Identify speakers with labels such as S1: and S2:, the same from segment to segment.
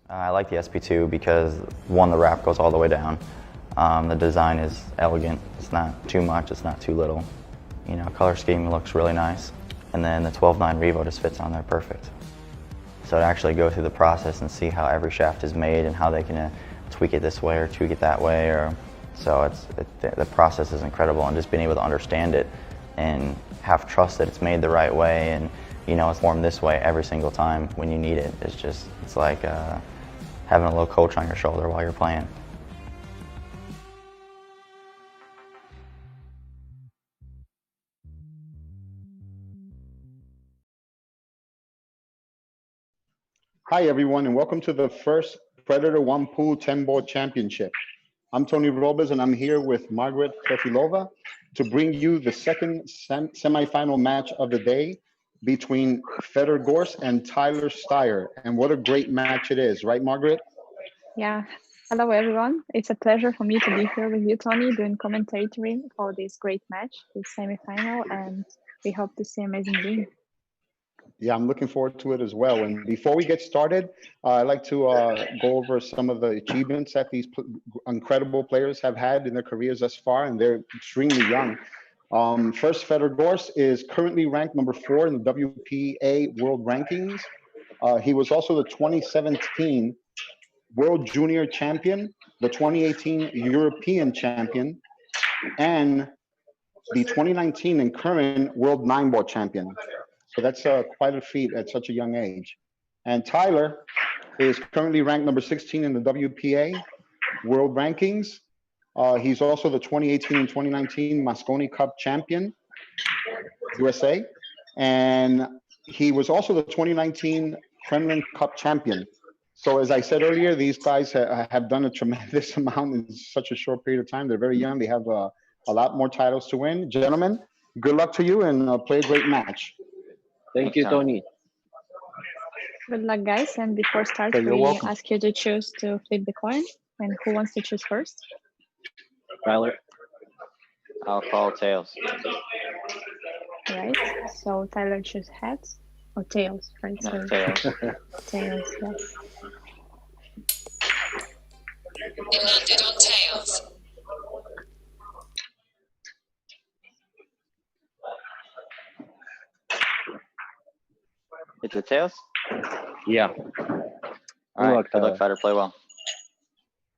S1: I like the SP2 because, one, the wrap goes all the way down. The design is elegant. It's not too much, it's not too little. You know, color scheme looks really nice. And then the 12.9 Revo just fits on there perfect. So to actually go through the process and see how every shaft is made and how they can tweak it this way or tweak it that way, so the process is incredible, and just being able to understand it and have trust that it's made the right way, and you know it's formed this way every single time when you need it. It's like having a little coach on your shoulder while you're playing.
S2: Hi everyone, and welcome to the first Predator One Pool 10-Ball Championship. I'm Tony Robles, and I'm here with Margaret Fefilova to bring you the second semifinal match of the day between Fedor GORST and Tyler STYER. And what a great match it is, right, Margaret?
S3: Yeah. Hello, everyone. It's a pleasure for me to be here with you, Tony, doing commentary for this great match, this semifinal, and we hope to see an amazing game.
S2: Yeah, I'm looking forward to it as well. And before we get started, I'd like to go over some of the achievements that these incredible players have had in their careers thus far, and they're extremely young. First, Fedor GORST is currently ranked number 4 in the WPA World Rankings. He was also the 2017 World Junior Champion, the 2018 European Champion, and the 2019 and current World 9-Ball Champion. So that's quite a feat at such a young age. And Tyler is currently ranked number 16 in the WPA World Rankings. He's also the 2018 and 2019 Mosconi Cup champion, USA. And he was also the 2019 Kremlin Cup champion. So as I said earlier, these guys have done a tremendous amount in such a short period of time. They're very young. They have a lot more titles to win. Gentlemen, good luck to you, and play a great match.
S4: Thank you, Tony.
S3: Good luck, guys. And before start, we ask you to choose to flip the coin. And who wants to choose first?
S4: Tyler. I'll call tails.
S3: Right. So Tyler choose heads or tails, right?
S4: No,
S3: Sorry.
S4: tails.
S3: Tails, yes.
S5: You landed on tails.
S4: It's a tails?
S6: Yeah.
S4: All right, good luck, fighter. Play well.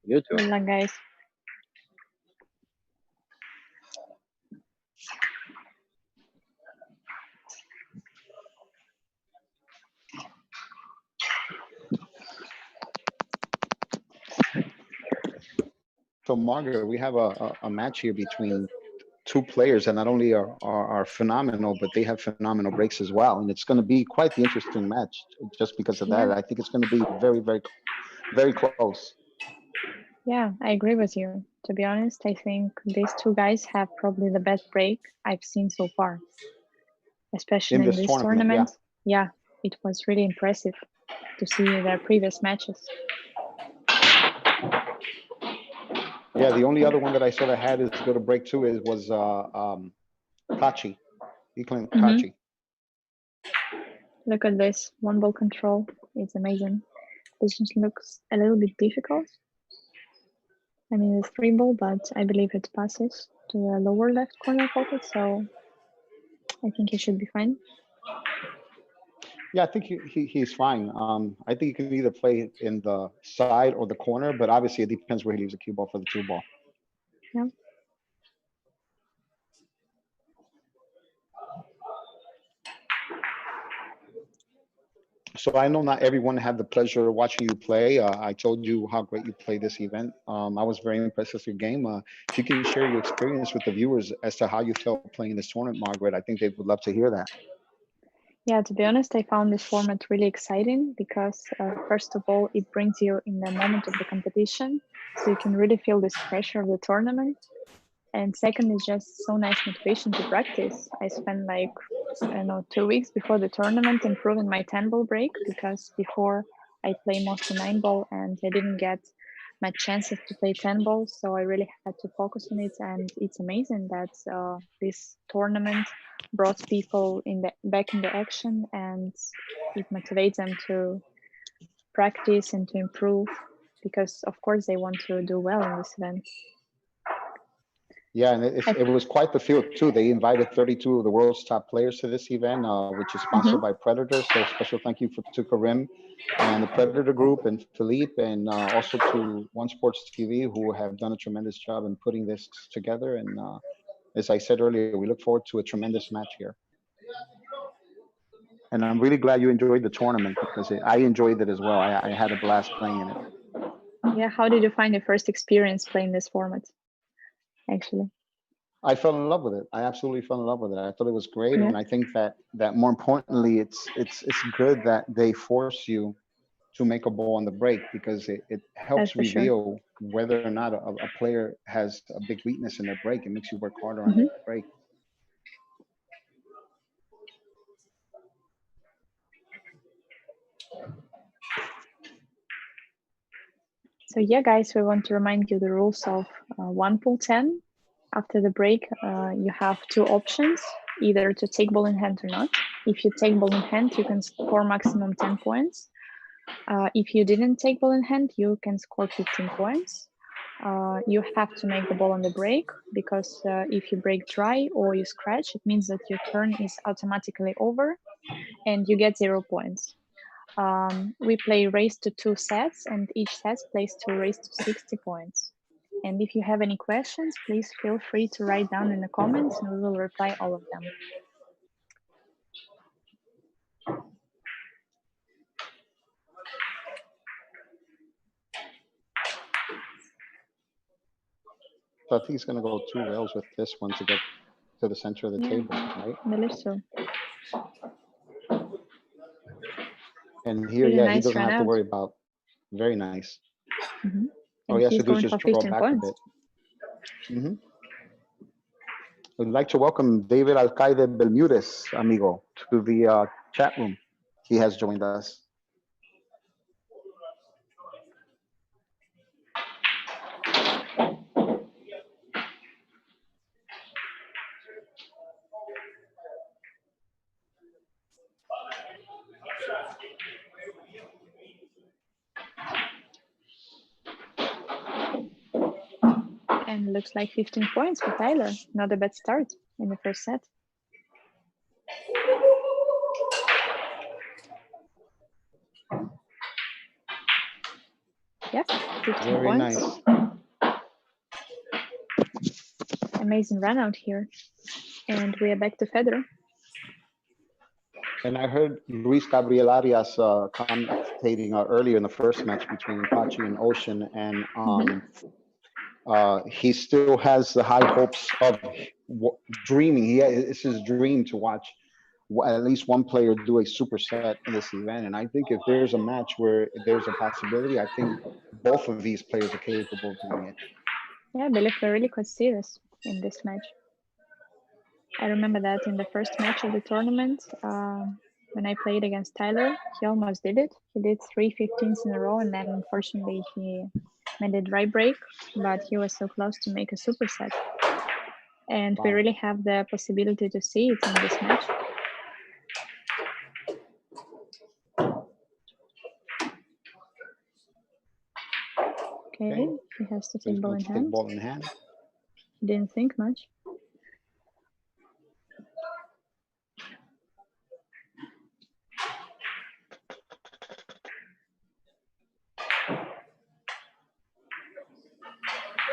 S6: You too.
S3: Good luck, guys.
S2: So Margaret, we have a match here between two players that not only are phenomenal, but they have phenomenal breaks as well. And it's going to be quite the interesting match just because of that.
S3: Yeah.
S2: I think it's going to be very, very, very close.
S3: Yeah, I agree with you. To be honest, I think these two guys have probably the best break I've seen so far, especially in this tournament. Yeah, it was really impressive to see their previous matches.
S2: Yeah, the only other one that I sort of had is go to break two was Kachi. He claimed Kachi.
S3: Look at this one ball control. It's amazing. This just looks a little bit difficult. I mean, it's 3-ball, but I believe it passes to the lower left corner pocket, so I think he should be fine.
S2: Yeah, I think he's fine. I think he can either play in the side or the corner, but obviously it depends where he leaves the cue ball for the 2-ball.
S3: Yeah.
S2: So I know not everyone had the pleasure of watching you play. I told you how great you played this event. I was very impressed with your game. If you can share your experience with the viewers as to how you felt playing this tournament, Margaret, I think they would love to hear that.
S3: Yeah, to be honest, I found this format really exciting because first of all, it brings you in the moment of the competition, so you can really feel this pressure of the tournament. And second is just so nice motivation to practice. I spent like, I don't know, 2 weeks before the tournament improving my 10-ball break, because before I play mostly 9-ball and I didn't get much chances to play 10-ball. So I really had to focus on it. And it's amazing that this tournament brought people back in the action, and it motivates them to practice and to improve, because of course they want to do well in this event.
S2: Yeah, and it was quite the field too. They invited 32 of the world's top players to this event, which is sponsored by Predator. So special thank you to Karim and the Predator Group and Philippe, and also to One Sports TV, who have done a tremendous job in putting this together. And as I said earlier, we look forward to a tremendous match here. And I'm really glad you enjoyed the tournament, because I enjoyed it as well. I had a blast playing in it.
S3: Yeah, how did you find your first experience playing this format, actually?
S2: I fell in love with it. I absolutely fell in love with it. I thought it was great, and I think that more importantly, it's good that they force you to make a ball on the break, because it helps reveal whether or not a player has a big weakness in their break. It makes you work harder on the break.
S3: So yeah, guys, we want to remind you the rules of 1 pool 10. After the break, you have two options, either to take ball in hand or not. If you take ball in hand, you can score maximum 10 points. If you didn't take ball in hand, you can score 15 points. You have to make the ball on the break, because if you break dry or you scratch, it means that your turn is automatically over and you get 0 points. We play race to 2 sets, and each set plays to race to 60 points. And if you have any questions, please feel free to write down in the comments and we will reply all of them.
S2: So I think he's going to go 2 rails with this one to get to the center of the table, right?
S3: I believe so.
S2: And here,
S3: Really
S2: yeah,
S3: nice
S2: he doesn't have to
S3: run
S2: worry about. Very nice. All
S3: And
S2: he has
S3: he's
S2: to do is
S3: going
S2: just
S3: for
S2: draw
S3: 15
S2: back
S3: points.
S2: a bit. I'd like to welcome David Alcaide Bermudez, amigo, to the chat room. He has joined us.
S3: And looks like 15 points for Tyler. Not a bad start in the first set. Yep, 15
S2: Very
S3: points.
S2: nice.
S3: Amazing run out here. And we are back to Fedor.
S2: And I heard Luis Gabriel Arias commentating earlier in the first match between Pachi and Ocean, and he still has the high hopes of dreaming. It's his dream to watch at least one player do a superset in this event. And I think if there's a match where there's a possibility, I think both of these players are capable of doing it.
S3: Yeah, I believe we're really quite serious in this match. I remember that in the first match of the tournament, when I played against Tyler, he almost did it. He did 3 15s in a row, and then unfortunately he made a dry break, but he was so close to make a superset. And we really have the possibility to see it in this match. Okay, he has to take ball in hand. Didn't think much.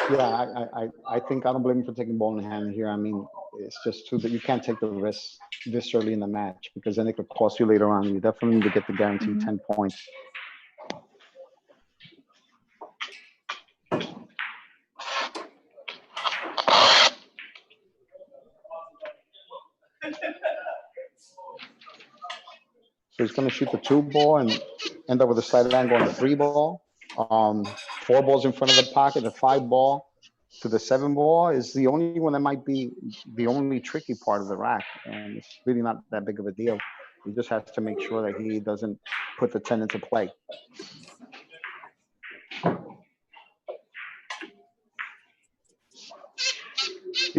S2: Yeah, I think I don't blame him for taking ball in hand here. I mean, it's just too that you can't take the risk this early in the match, because then it could cost you later on. You definitely need to get the guaranteed 10 points. So he's going to shoot the 2 ball and end up with a side angle on the 3 ball. 4 balls in front of the pocket, the 5 ball to the 7 ball is the only one that might be the only tricky part of the rack. And it's really not that big of a deal. He just has to make sure that he doesn't put the 10 into play.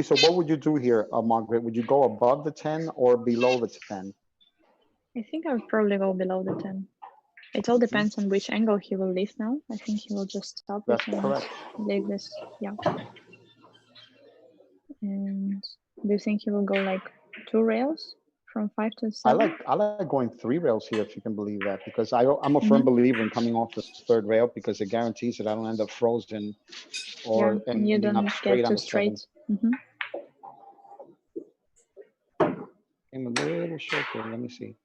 S2: So what would you do here, Margaret? Would you go above the 10 or below the 10?
S3: I think I would probably go below the 10. It all depends on which angle he will leave now. I think he will just stop it
S2: That's
S3: and
S2: correct.
S3: leave this. Yeah. And do you think he will go like 2 rails from 5 to 7?
S2: I like going 3 rails here, if you can believe that, because I'm a firm believer in coming off this 3rd rail because it guarantees that I don't end up frozen or
S3: Yeah, and you
S2: ending
S3: don't
S2: up straight
S3: get
S2: on
S3: too
S2: the 7.
S3: straight. Mhm.
S2: Came a little short there. Let me see.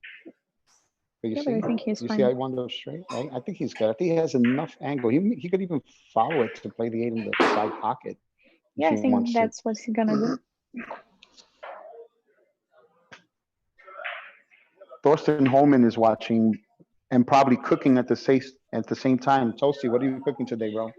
S2: But you
S3: Yeah, but I
S2: see,
S3: think he's
S2: you see,
S3: fine.
S2: I wound up straight. Right? I think he's good. I think he has enough angle. He could even follow it to play the 8 in the side pocket.
S3: Yeah, I
S2: if he
S3: think
S2: wants to.
S3: that's what he's gonna do.
S2: Thorsten Holman is watching and probably cooking at the same time. Toasty, what are you cooking today, bro?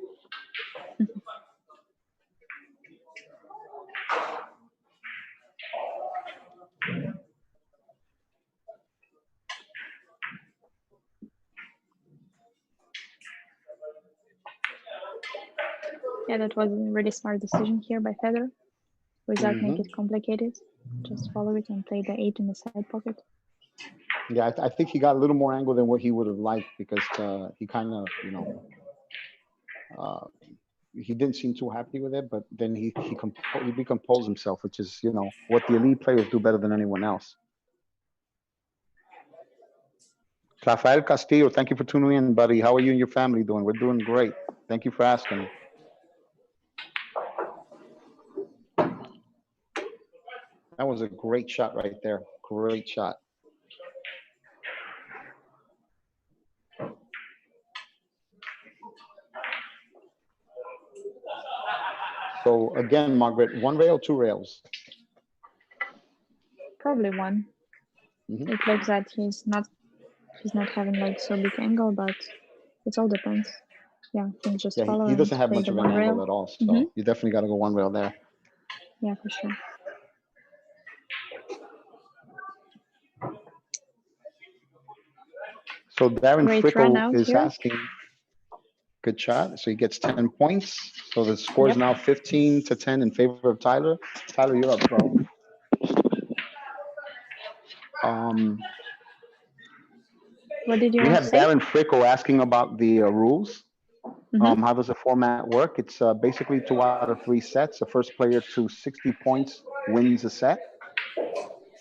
S3: Yeah, that was a really smart decision here by Fedor. Without make it complicated. Just follow it and play the 8 in the side pocket.
S2: Yeah, I think he got a little more angle than what he would have liked because he kind of, he didn't seem too happy with it, but then he recomposed himself, which is, what the elite players do better than anyone else. Rafael Castillo, thank you for tuning in, buddy. How are you and your family doing? We're doing great. Thank you for asking. That was a great shot right there. Great shot. So again, Margaret, 1 rail, 2 rails?
S3: Probably 1. It looks that he's not having like so big angle, but it all depends. Yeah, I think just follow
S2: he doesn't
S3: and
S2: have
S3: play
S2: much
S3: the
S2: of an
S3: 1
S2: angle
S3: rail.
S2: at all, so you definitely got to go 1 rail there.
S3: Yeah, for sure.
S2: So Darren
S3: Great run
S2: Frickle
S3: out
S2: is
S3: here.
S2: asking, good shot. So he gets 10 points. So the score is now 15-10 in favor of Tyler. Tyler, you're up, bro.
S3: What did you
S2: We
S3: want
S2: have
S3: to say?
S2: Darren Frickle asking about the rules. How does the format work? It's basically 2 out of 3 sets. The first player to 60 points wins a set.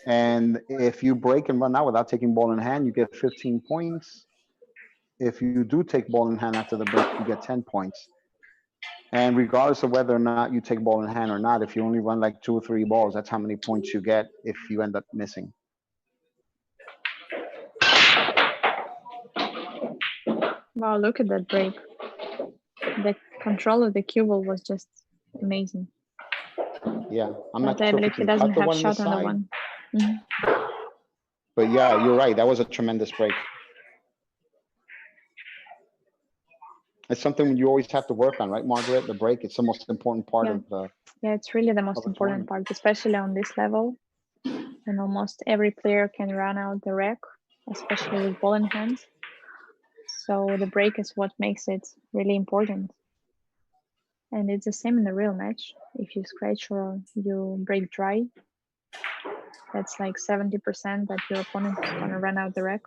S2: And if you break and run out without taking ball in hand, you get 15 points. If you do take ball in hand after the break, you get 10 points. And regardless of whether or not you take ball in hand or not, if you only run like 2 or 3 balls, that's how many points you get if you end up missing.
S3: Wow, look at that break. The control of the cue ball was just amazing.
S2: Yeah, I'm
S3: But
S2: not
S3: I
S2: sure if
S3: believe
S2: you
S3: he
S2: can
S3: doesn't
S2: cut the
S3: have
S2: one on the
S3: shot on the
S2: side.
S3: 1.
S2: But yeah, you're right. That was a tremendous break. It's something you always have to work on, right, Margaret? The break, it's the most important part of the.
S3: Yeah, it's really the most important part, especially on this level. And almost every player can run out the rack, especially with ball in hand. So the break is what makes it really important. And it's the same in the real match. If you scratch or you break dry, that's like 70% that your opponent is gonna run out the rack.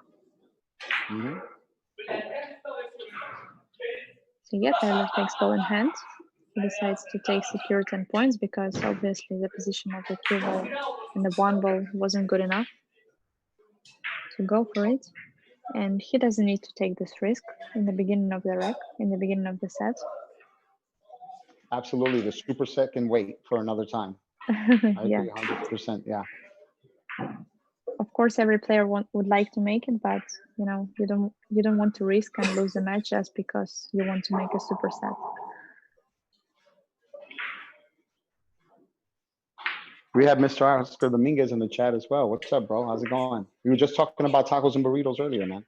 S3: So yeah, Tyler takes ball in hand. He decides to take secure 10 points because obviously the position of the cue ball and the 1 ball wasn't good enough to go for it. And he doesn't need to take this risk in the beginning of the rack, in the beginning of the set.
S2: Absolutely, the superset can wait for another time. I agree 100%, yeah.
S3: Of course, every player would like to make it, but you don't want to risk and lose the match just because you want to make a superset.
S2: We have Mr. Oscar Dominguez in the chat as well. What's up, bro? How's it going? We were just talking about tacos and burritos earlier, man.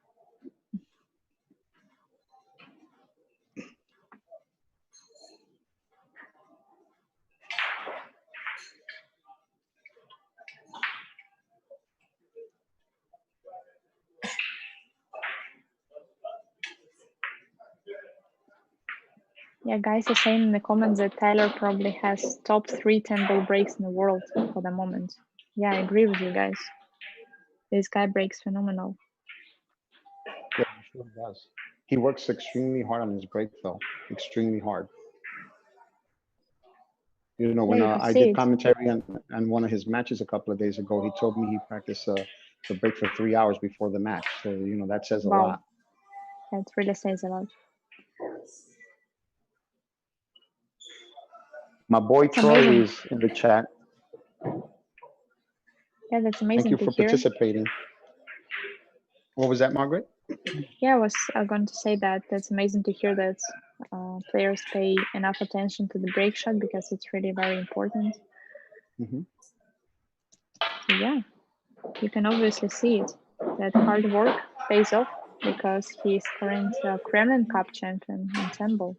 S3: Yeah, guys are saying in the comments that Tyler probably has top 3 10-ball breaks in the world for the moment. Yeah, I agree with you guys. This guy breaks phenomenal.
S2: Yeah, He does. He works extremely hard on his break, though. Extremely hard. You know, when
S3: Yeah, you can
S2: I
S3: see
S2: did
S3: it.
S2: commentary on one of his matches a couple of days ago, he told me he practiced the break for 3 hours before the match. So, you know, that says a
S3: Wow.
S2: lot.
S3: That really says a lot.
S2: My boy
S3: That's
S2: Troy
S3: amazing.
S2: is in the chat.
S3: Yeah, that's
S2: Thank
S3: amazing
S2: you
S3: to
S2: for
S3: hear.
S2: participating. What was that, Margaret?
S3: Yeah, I was going to say that that's amazing to hear that players pay enough attention to the break shot because it's really very important.
S2: Mhm.
S3: So yeah, you can obviously see it. That hard work pays off because he is current Kremlin Cup champion in Temple.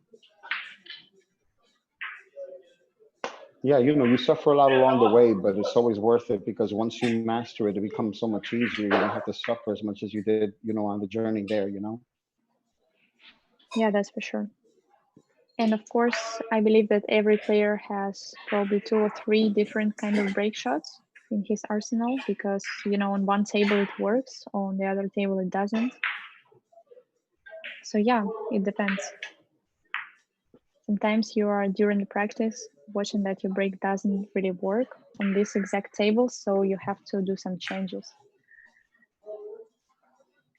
S2: Yeah, you know, you suffer a lot along the way, but it's always worth it because once you master it, it becomes so much easier. You don't have to suffer as much as you did, you know, on the journey there, you know?
S3: Yeah, that's for sure. And of course, I believe that every player has probably 2 or 3 different kind of break shots in his arsenal because, you know, on one table it works, on the other table it doesn't. So yeah, it depends. Sometimes you are during the practice watching that your break doesn't really work on this exact table, so you have to do some changes.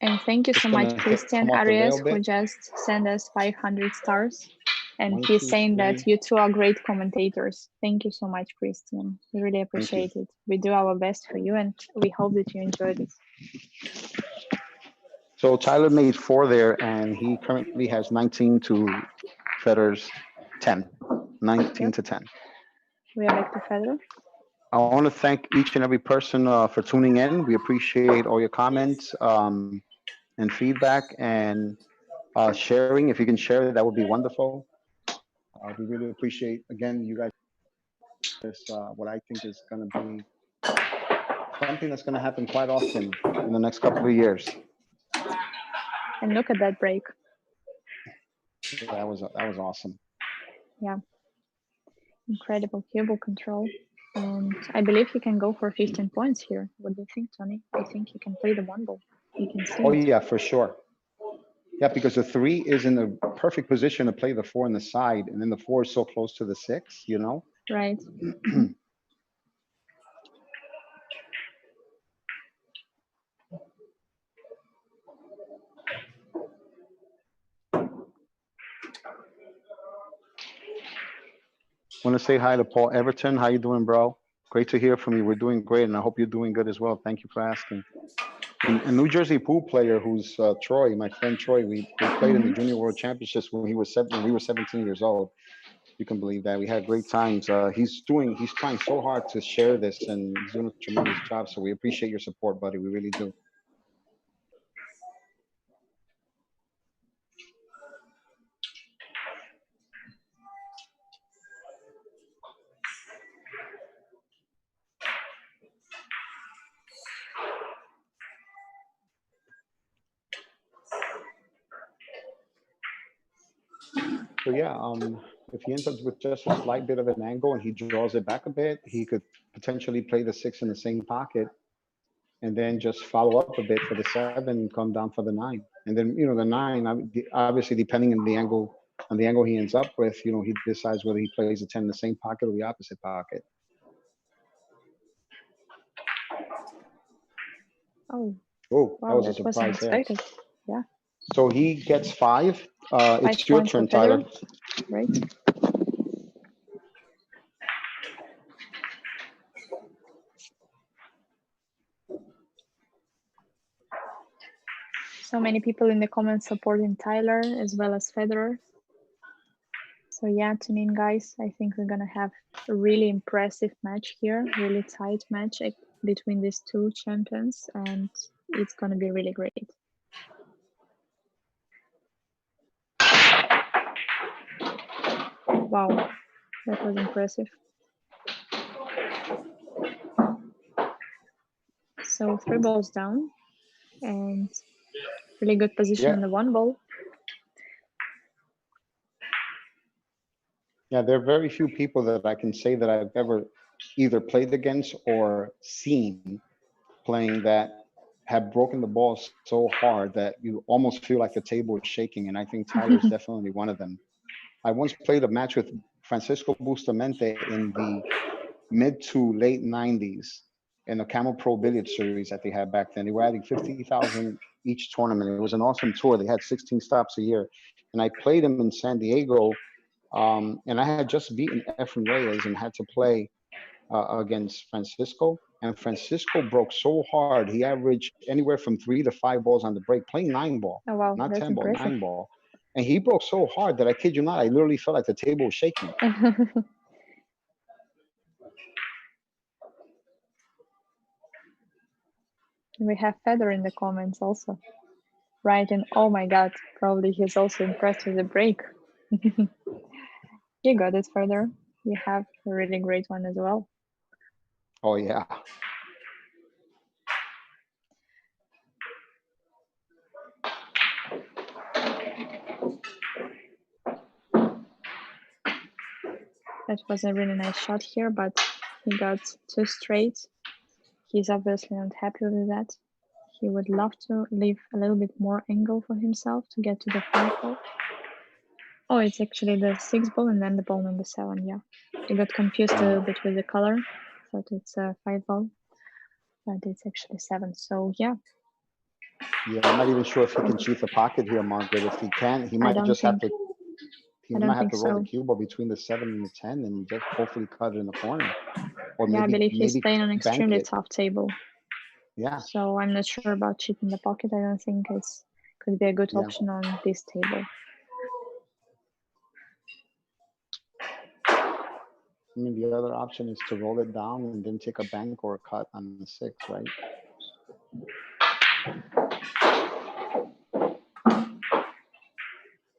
S3: And thank you
S2: Just
S3: so much,
S2: gonna
S3: Christian
S2: come off the
S3: Arias,
S2: rail
S3: who
S2: bit.
S3: just sent us 500 stars. And
S2: 1,
S3: he's
S2: 2,
S3: saying
S2: 3.
S3: that you two are great commentators. Thank you so much, Christian. We really
S2: Thank you.
S3: appreciate it. We do our best for you, and we hope that you enjoyed it.
S2: So Tyler made 4 there, and he currently has 19 to Federer's 10. 19
S3: Yep.
S2: to 10.
S3: We are back to Fedor.
S2: I want to thank each and every person for tuning in. We appreciate all your comments and feedback and sharing. If you can share, that would be wonderful. We really appreciate, again, you guys. This what I think is going to be something that's going to happen quite often in the next couple of years.
S3: And look at that break.
S2: Yeah, that was awesome.
S3: Yeah. Incredible cable control. And I believe he can go for 15 points here. What do you think, Tony? I think he can play the one ball. You can see
S2: Oh
S3: it.
S2: yeah, for sure. Yeah, because the 3 is in the perfect position to play the 4 on the side, and then the 4 is so close to the 6, you know?
S3: Right.
S2: Want to say hi to Paul Everton. How you doing, bro? Great to hear from you. We're doing great, and I hope you're doing good as well. Thank you for asking. And a New Jersey pool player who's Troy, my friend Troy. We played in the Junior World Championships when we were 17 years old. You can believe that. We had great times. He's trying so hard to share this, and he's doing a tremendous job. So we appreciate your support, buddy. We really do. So yeah, if he ends up with just a slight bit of an angle and he draws it back a bit, he could potentially play the 6 in the same pocket, and then just follow up a bit for the 7 and come down for the 9. And then, you know, the 9, obviously, depending on the angle he ends up with, you know, he decides whether he plays the 10 in the same pocket or the opposite pocket.
S3: Oh,
S2: Oh, that
S3: wow,
S2: was a
S3: that wasn't
S2: surprise there.
S3: expected. Yeah.
S2: So he gets 5.
S3: 5
S2: It's your
S3: points for
S2: turn,
S3: Fedor.
S2: Tyler.
S3: Right. So many people in the comments supporting Tyler as well as Federer. So yeah, tune in, guys. I think we're gonna have a really impressive match here, really tight match between these two champions, and it's gonna be really great. Wow, that was impressive. So 3 balls down, and really good position in the 1 ball.
S2: Yeah, there are very few people that I can say that I've ever either played against or seen playing that have broken the ball so hard that you almost feel like the table is shaking. And I think Tyler's definitely one of them. I once played a match with Francisco Bustamante in the mid to late 90s in the Camel Pro Billiard Series that they had back then. They were adding 50,000 each tournament. It was an awesome tour. They had 16 stops a year. And I played him in San Diego. And I had just beaten Efren Reyes and had to play against Francisco. And Francisco broke so hard, he averaged anywhere from 3 to 5 balls on the break, playing 9 ball,
S3: Oh, wow,
S2: not
S3: that's
S2: 10 ball,
S3: impressive.
S2: 9 ball. And he broke so hard that I kid you not, I literally felt like the table was shaking.
S3: We have Fedor in the comments also. Right, and oh my god, probably he's also impressed with the break. You got it, Fedor. You have a really great one as well.
S2: Oh, yeah.
S3: That was a really nice shot here, but he got 2 straight. He's obviously not happy with that. He would love to leave a little bit more angle for himself to get to the 5 ball. Oh, it's actually the 6 ball and then the ball number 7, yeah. I got confused a little bit with the color. Thought it's a 5 ball, but it's actually 7, so yeah.
S2: Yeah, I'm not even sure if he can cheat the pocket here, Margaret. If he can, he might just have to. He might have to roll the cue ball between the 7 and the 10 and just hopefully cut it in the corner. Or
S3: yeah,
S2: maybe,
S3: I believe he's playing an
S2: bank
S3: extremely
S2: it.
S3: tough table.
S2: Yeah.
S3: So I'm not sure about cheating the pocket. I don't think it's could be a good option on this table.
S2: I mean, the other option is to roll it down and then take a bank or a cut on the 6, right?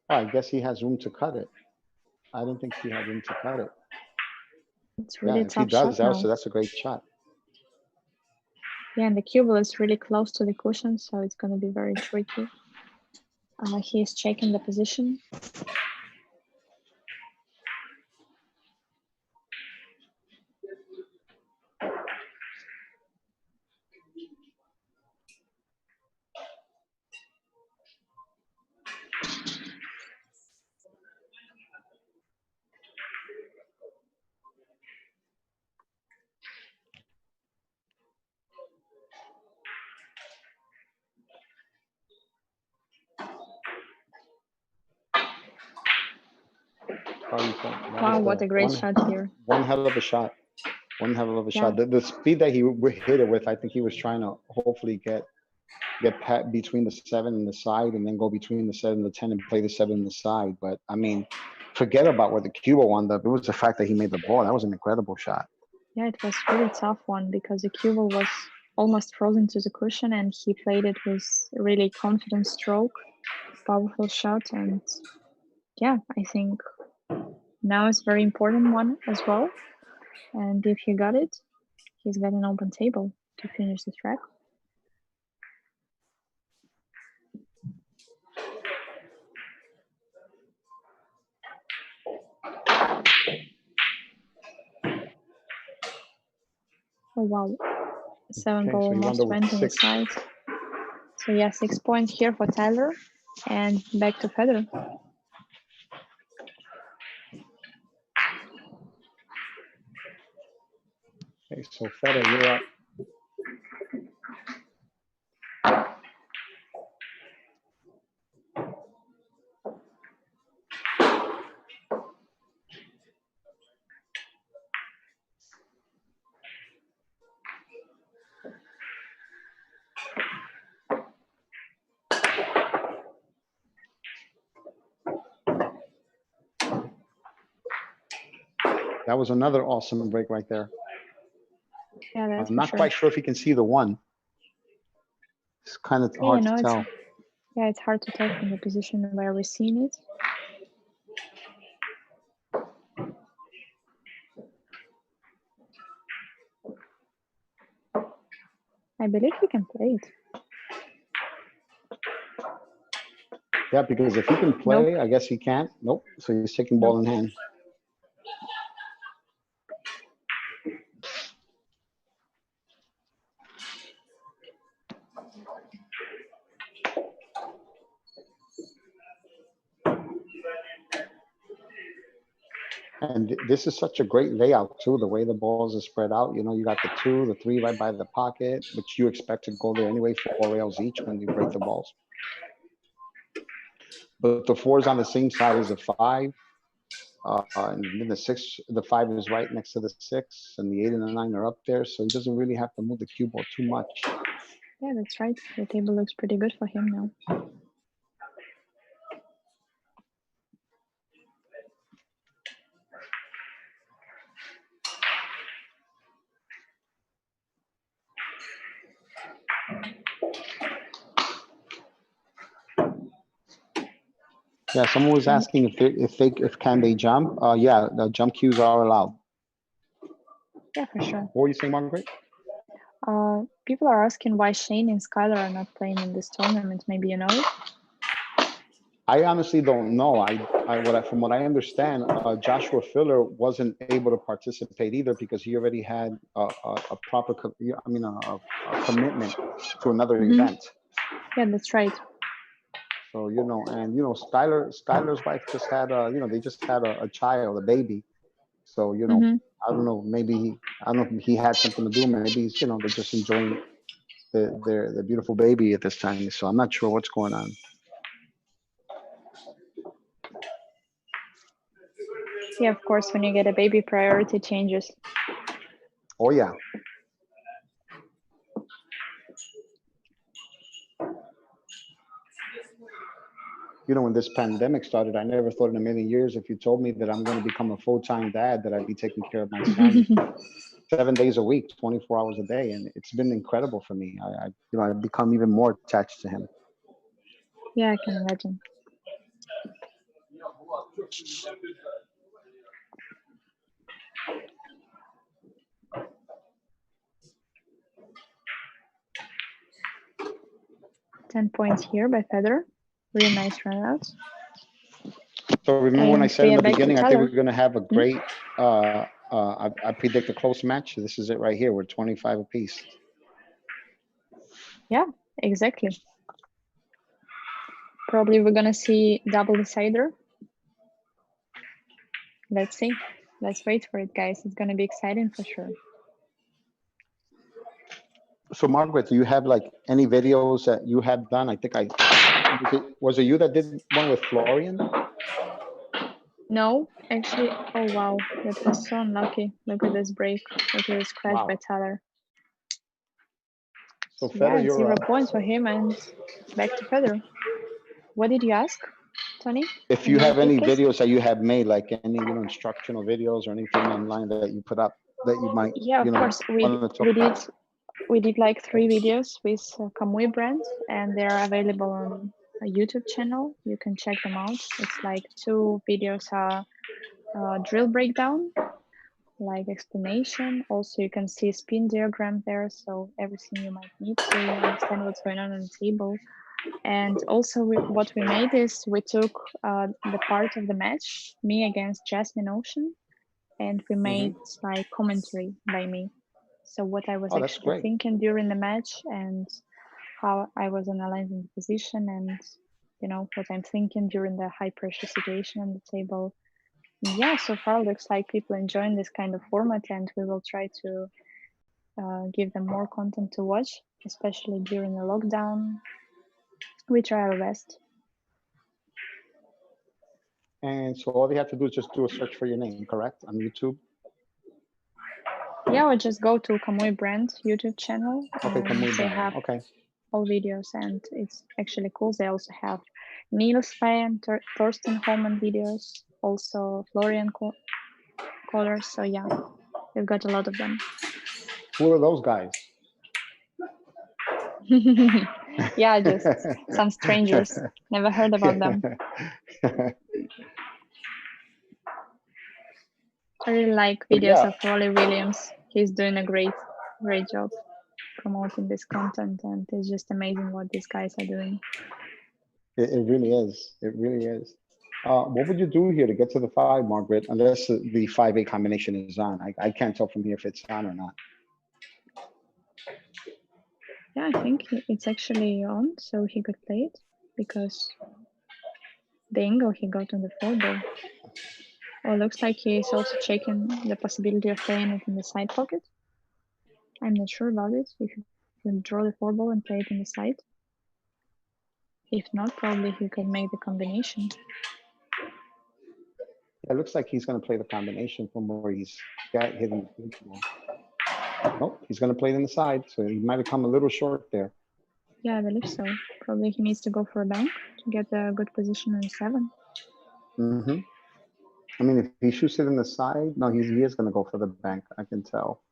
S2: Oh, I guess he has room to cut it. I don't think he had room to cut it.
S3: It's really
S2: if he
S3: tough
S2: does,
S3: shot now.
S2: that's a great shot.
S3: Yeah, and the cue ball is really close to the cushion, so it's going to be very tricky. He is checking the position. Wow, what a great shot here.
S2: One hell of a shot. One hell of a shot. The speed that he hit it with, I think he was trying to hopefully get pat between the 7 and the side and then go between the 7 and the 10 and play the 7 and the side. But I mean, forget about what the cue ball wound up. It was the fact that he made the ball. That was an incredible shot.
S3: Yeah, it was really tough one because the cue ball was almost frozen to the cushion and he played it with really confident stroke, powerful shot. And yeah, I think now it's very important one as well. And if he got it, he's got an open table to finish the track. Oh wow, 7 ball almost went on the side. So yeah, 6 points here for Tyler, and back to Fedor.
S2: Okay, so Fedor, you're up. That was another awesome break right there.
S3: Yeah, that's
S2: I'm not quite sure if you can see the 1. It's kind of hard to tell.
S3: Yeah, it's hard to tell from the position where we're seeing it. I believe we can play it.
S2: Yeah, because if he can play, I guess he can't. Nope. So he's taking ball in hand. And this is such a great layout too, the way the balls are spread out. You know, you got the 2, the 3 right by the pocket, which you expect to go there anyway, 4 rails each when you break the balls. But the 4 is on the same side as the 5. And then the 6, the 5 is right next to the 6, and the 8 and the 9 are up there. So he doesn't really have to move the cue ball too much.
S3: Yeah, that's right. The table looks pretty good for him now.
S2: Yeah, someone was asking if can they jump? Yeah, the jump cues are allowed.
S3: Yeah, for sure.
S2: What were you saying, Margaret?
S3: People are asking why Shane and Skylar are not playing in this tournament. Maybe you know it?
S2: I honestly don't know. From what I understand, Joshua Filler wasn't able to participate either because he already had a proper, a commitment to another event.
S3: Yeah, that's right.
S2: So, you know, and, you know, Skylar's wife just had, they just had a child, a baby. So, you know, I don't know, I don't know if he had something to do. Maybe he's, you know, they're just enjoying their beautiful baby at this time. So I'm not sure what's going on.
S3: Yeah, of course, when you get a baby, priority changes.
S2: Oh, yeah. You know, when this pandemic started, I never thought in a million years, if you told me that I'm going to become a full-time dad, that I'd be taking care of my son 7 days a week, 24 hours a day. And it's been incredible for me. I've become even more attached to him.
S3: Yeah, I can imagine. $10 points here by Fedor. Really nice run out.
S2: So remember when I
S3: And
S2: said
S3: we
S2: in
S3: are
S2: the
S3: back to
S2: beginning, I think
S3: Tyler.
S2: we're going to have a great, I predict a close match. This is it right here. We're 25 apiece.
S3: Yeah, exactly. Probably we're gonna see double decider. Let's see. Let's wait for it, guys. It's gonna be exciting for sure.
S2: So Margaret, do you have like any videos that you have done? I think was it you that did one with Florian?
S3: No, actually, oh wow, that was so unlucky. Look at this break. Look at this scratch by Tyler.
S2: So Fedor,
S3: yeah,
S2: you're
S3: 0
S2: up.
S3: points for him, and back to Fedor. What did you ask, Tony?
S2: If
S3: Can
S2: you have
S3: repeat,
S2: any
S3: please?
S2: videos that you have made, like any, you know, instructional videos or anything online that you put up that you might,
S3: Yeah, of
S2: you know,
S3: course. We did like 3 videos with Kamui brand, and they are available on a YouTube channel. You can check them out. It's like 2 videos are drill breakdown, like explanation. Also, you can see spin diagram there, so everything you might need to understand what's going on the table. And also, what we made is we took the part of the match, me against Jasmine Ocean, and we made like commentary by me. So what I was actually thinking during the match and how I was analyzing the position and, you know, what I'm thinking during the high pressure situation on the table. Yeah, so far looks like people enjoying this kind of format, and we will try to give them more content to watch, especially during the lockdown. We try our best.
S2: And so all they have to do is just do a search for your name, correct? On YouTube?
S3: Yeah, or just go to Kamui brand YouTube channel.
S2: Okay, Kamui
S3: they
S2: brand.
S3: have
S2: Okay.
S3: all videos, and it's actually cool. They also have Niels Fan, Thorsten Holman videos, also Florian colors. So yeah, we've got a lot of them.
S2: Who are those guys?
S3: Yeah, just some strangers. Never heard about them. I really like videos of Rolly Williams. He's doing a great job promoting this content, and it's just amazing what these guys are doing.
S2: It really is. It really is. What would you do here to get to the 5, Margaret? Unless the 5-8 combination is on. I can't tell from here if it's on or not.
S3: Yeah, I think it's actually on, so he could play it because the angle he got on the 4 ball. Well, looks like he's also checking the possibility of playing it in the side pocket. I'm not sure about it. If you can draw the 4 ball and play it in the side. If not, probably he could make the combination.
S2: It looks like he's going to play the combination from where he's got hitting. Nope, he's going to play it in the side, so he might have come a little short there.
S3: Yeah, I believe so. Probably he needs to go for a bank to get a good position in 7.
S2: Mm-hmm. I mean, if he shoots it in the side, no, he is going to go for the bank. I can tell,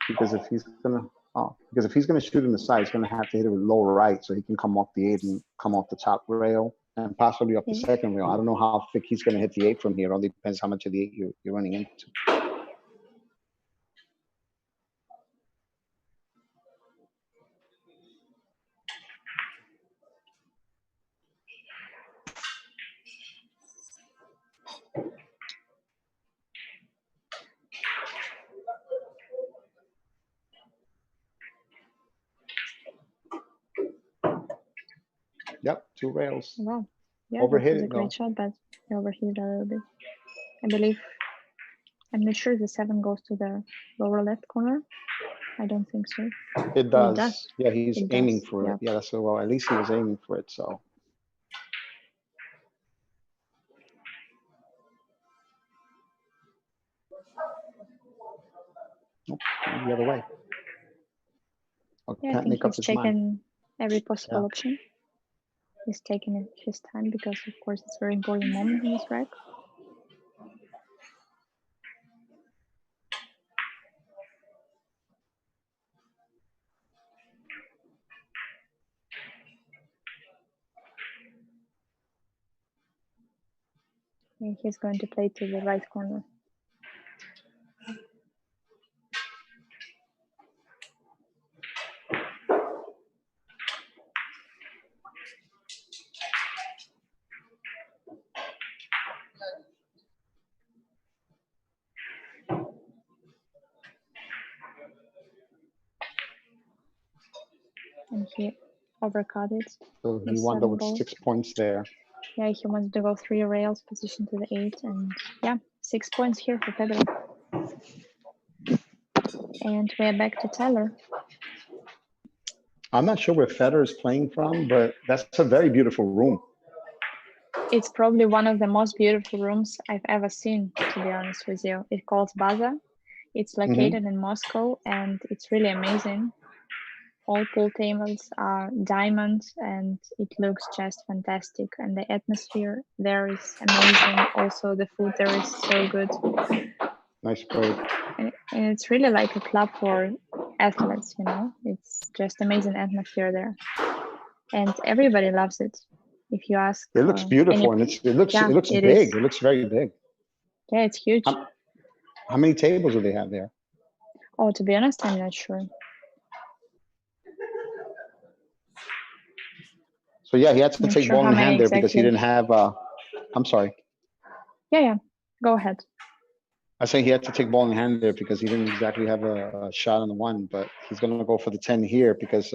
S2: because if he's going to shoot in the side, he's going to have to hit it with low right, so he can come off the 8 and come off the top rail and possibly off the second rail. I don't know how thick he's going to hit the 8 from here. It all depends how much of the 8 you're running into. Yep, 2 rails.
S3: Wow. Yeah,
S2: Overhit
S3: that was a
S2: it,
S3: great
S2: though.
S3: shot, but he overhit it a little bit. I believe, I'm not sure the 7 goes to the lower left corner. I don't think so.
S2: It
S3: Oh,
S2: does. Yeah, he's
S3: It
S2: aiming
S3: does,
S2: for
S3: yeah.
S2: it. Yeah, that's well. At least he was aiming for it. So. Nope, the other way. Oh,
S3: Yeah, I
S2: can't
S3: think
S2: make up
S3: he's
S2: his mind.
S3: checking every possible
S2: Yeah.
S3: option. He's taking his time because, of course, it's a very important moment in this rack. And he's going to play to the right corner. And he overcut it.
S2: So he
S3: with
S2: wound
S3: 7
S2: up with
S3: balls.
S2: 6 points there.
S3: Yeah, he wanted to go 3 rails, position to the 8, and yeah, 6 points here for Fedor. And we're back to Tyler.
S2: I'm not sure where Fedor is playing from, but that's a very beautiful room.
S3: It's probably one of the most beautiful rooms I've ever seen, to be honest with you. It's called Baza. It's located in Moscow, and it's really amazing. All pool tables are diamonds, and it looks just fantastic. And the atmosphere there is amazing. Also, the food there is so good.
S2: Nice break.
S3: And it's really like a club for athletes, you know. It's just amazing atmosphere there, and everybody loves it. If you ask,
S2: It looks beautiful, and it looks
S3: it
S2: big.
S3: is.
S2: It looks very big.
S3: Yeah, it's huge.
S2: How many tables do they have there?
S3: Oh, to be honest, I'm not sure.
S2: So yeah, he had to take ball in hand there because he didn't have. I'm sorry.
S3: Yeah, go ahead.
S2: I say he had to take ball in hand there because he didn't exactly have a shot on the 1, but he's going to go for the 10 here because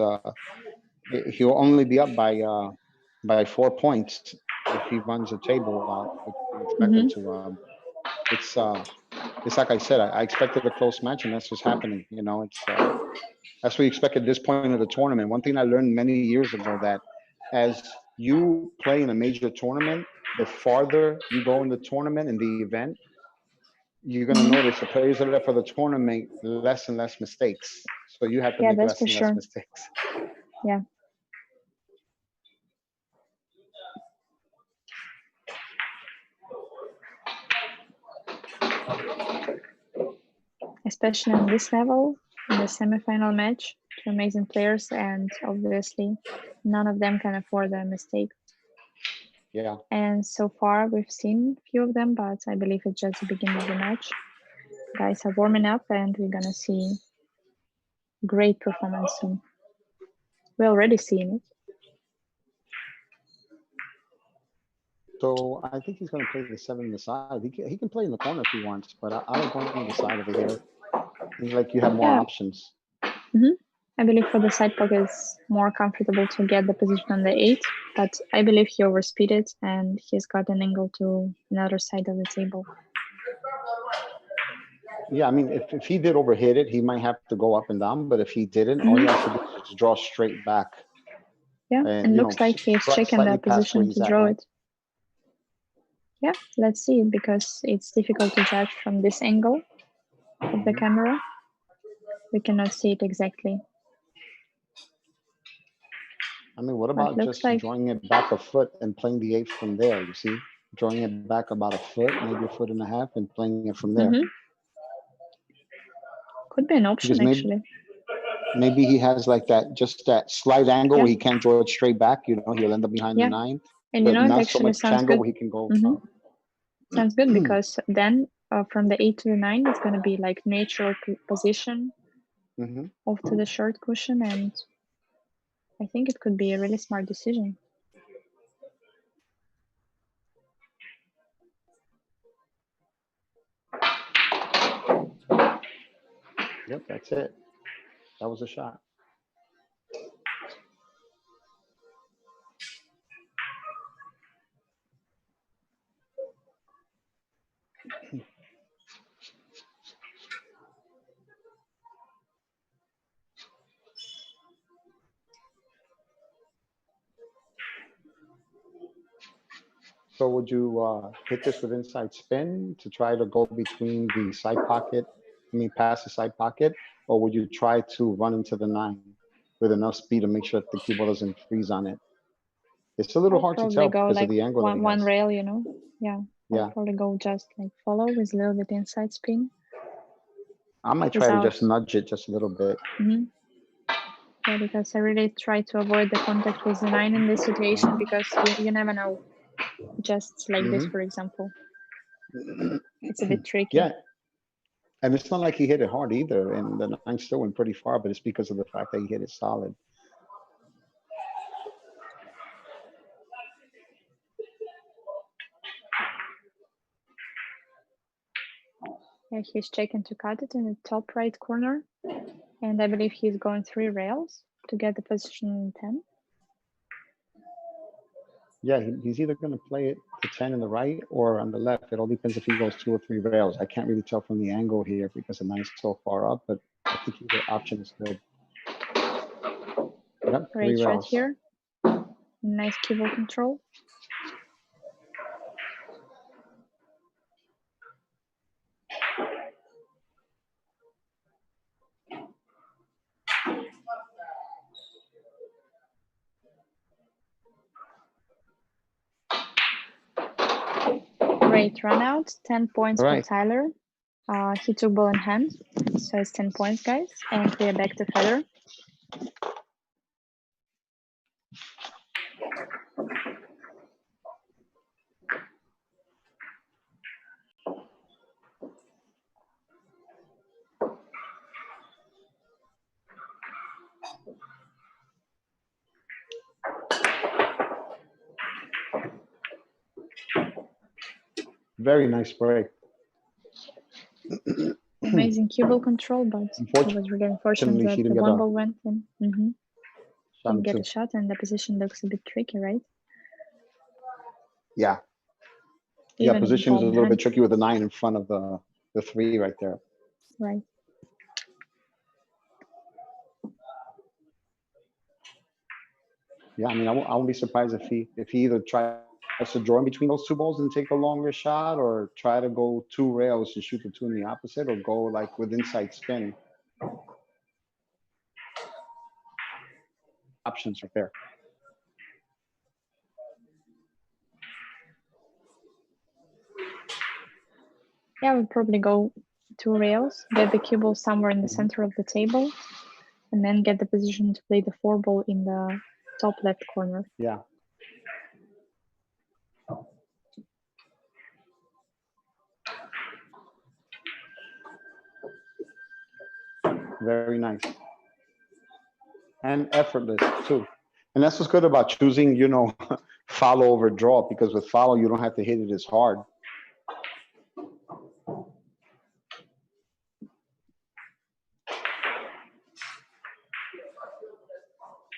S2: he'll only be up by 4 points if he runs a table. Expect him to. It's like I said. I expected a close match, and that's what's happening. You know, it's that's what you expect at this point of the tournament. One thing I learned many years ago that as you play in a major tournament, the farther you go in the tournament in the event, you're going to notice the players that are left for the tournament make less and less mistakes. So you have to make less and less mistakes.
S3: Yeah. Especially on this level, in the semifinal match, 2 amazing players, and obviously none of them can afford a mistake.
S2: Yeah.
S3: And so far we've seen a few of them, but I believe it's just the beginning of the match. Guys are warming up, and we're gonna see great performance soon. We're already seeing it.
S2: So I think he's going to play the 7 on the side. He can play in the corner if he wants, but I don't want him on the side over here. It's like you have more options.
S3: I believe for the side pocket it's more comfortable to get the position on the 8, but I believe he overspeeded and he's got an angle to another side of the table.
S2: Yeah, I mean, if he did overhit it, he might have to go up and down, but if he didn't, all he has to do is just draw straight back.
S3: Yeah, and looks like he's checking
S2: slightly
S3: the
S2: past where
S3: position
S2: he's
S3: to
S2: at,
S3: draw
S2: right?
S3: it. Yeah, let's see, because it's difficult to judge from this angle of the camera. We cannot see it exactly.
S2: I mean, what
S3: But
S2: about
S3: looks
S2: just
S3: like
S2: drawing it back a foot and playing the 8 from there, you see? Drawing it back about a foot, maybe a foot and a half, and playing it from there.
S3: Could be an option,
S2: Because
S3: actually.
S2: maybe he has like that, just that slight angle where he can't draw it straight back, you know, he'll end up behind the 9.
S3: And you
S2: But
S3: know, it
S2: not so
S3: actually
S2: much
S3: sounds
S2: angle
S3: good.
S2: where he can go.
S3: Sounds good, because then from the 8 to the 9, it's going to be like natural position off to the short cushion, and I think it could be a really smart decision.
S2: Yep, that's it. That was a shot. So would you hit this with inside spin to try to go between the side pocket, past the side pocket, or would you try to run into the 9 with enough speed to make sure that the cue ball doesn't freeze on it? It's a little hard to
S3: Probably
S2: tell
S3: go
S2: because
S3: like
S2: of the angle that he
S3: one
S2: has.
S3: rail, you know. Yeah.
S2: Yeah.
S3: I'll probably go just like follow with a little bit inside spin.
S2: I might try to just nudge it just a little bit.
S3: Yeah, because I really try to avoid the contact with the 9 in this situation, because you never know. Just like this, for example. It's a bit tricky.
S2: Yeah. And it's not like he hit it hard either, and the 9 still went pretty far, but it's because of the fact that he hit it solid.
S3: Yeah, he's checking to cut it in the top right corner, and I believe he's going 3 rails to get the position in 10.
S2: Yeah, he's either going to play it to 10 in the right or on the left. It all depends if he goes 2 or 3 rails. I can't really tell from the angle here because the 9 is so far up, but I think either option is good. Yep, 3
S3: Great shot
S2: rails.
S3: here. Nice cue ball control. Great run out, 10 points for Tyler. He took ball in hand, so it's 10 points, guys. And we are back to Fedor.
S2: Very nice break.
S3: Amazing cue ball control, but it was really unfortunate that the one ball went in. Didn't get a shot, and the position looks a bit tricky, right?
S2: Yeah.
S3: Even
S2: yeah, position is a little bit tricky with the 9 in front of the 3 right there.
S3: Right.
S2: Yeah, I mean, I won't be surprised if he either tries to draw in between those 2 balls and take a longer shot, or try to go 2 rails and shoot the 2 in the opposite, or go like with inside spin. Options right there.
S3: Yeah, we'll probably go 2 rails, get the cue ball somewhere in the center of the table, and then get the position to play the 4 ball in the top left corner.
S2: Yeah. Very nice. And effortless too. And that's what's good about choosing, you know, follow over draw, because with follow, you don't have to hit it as hard.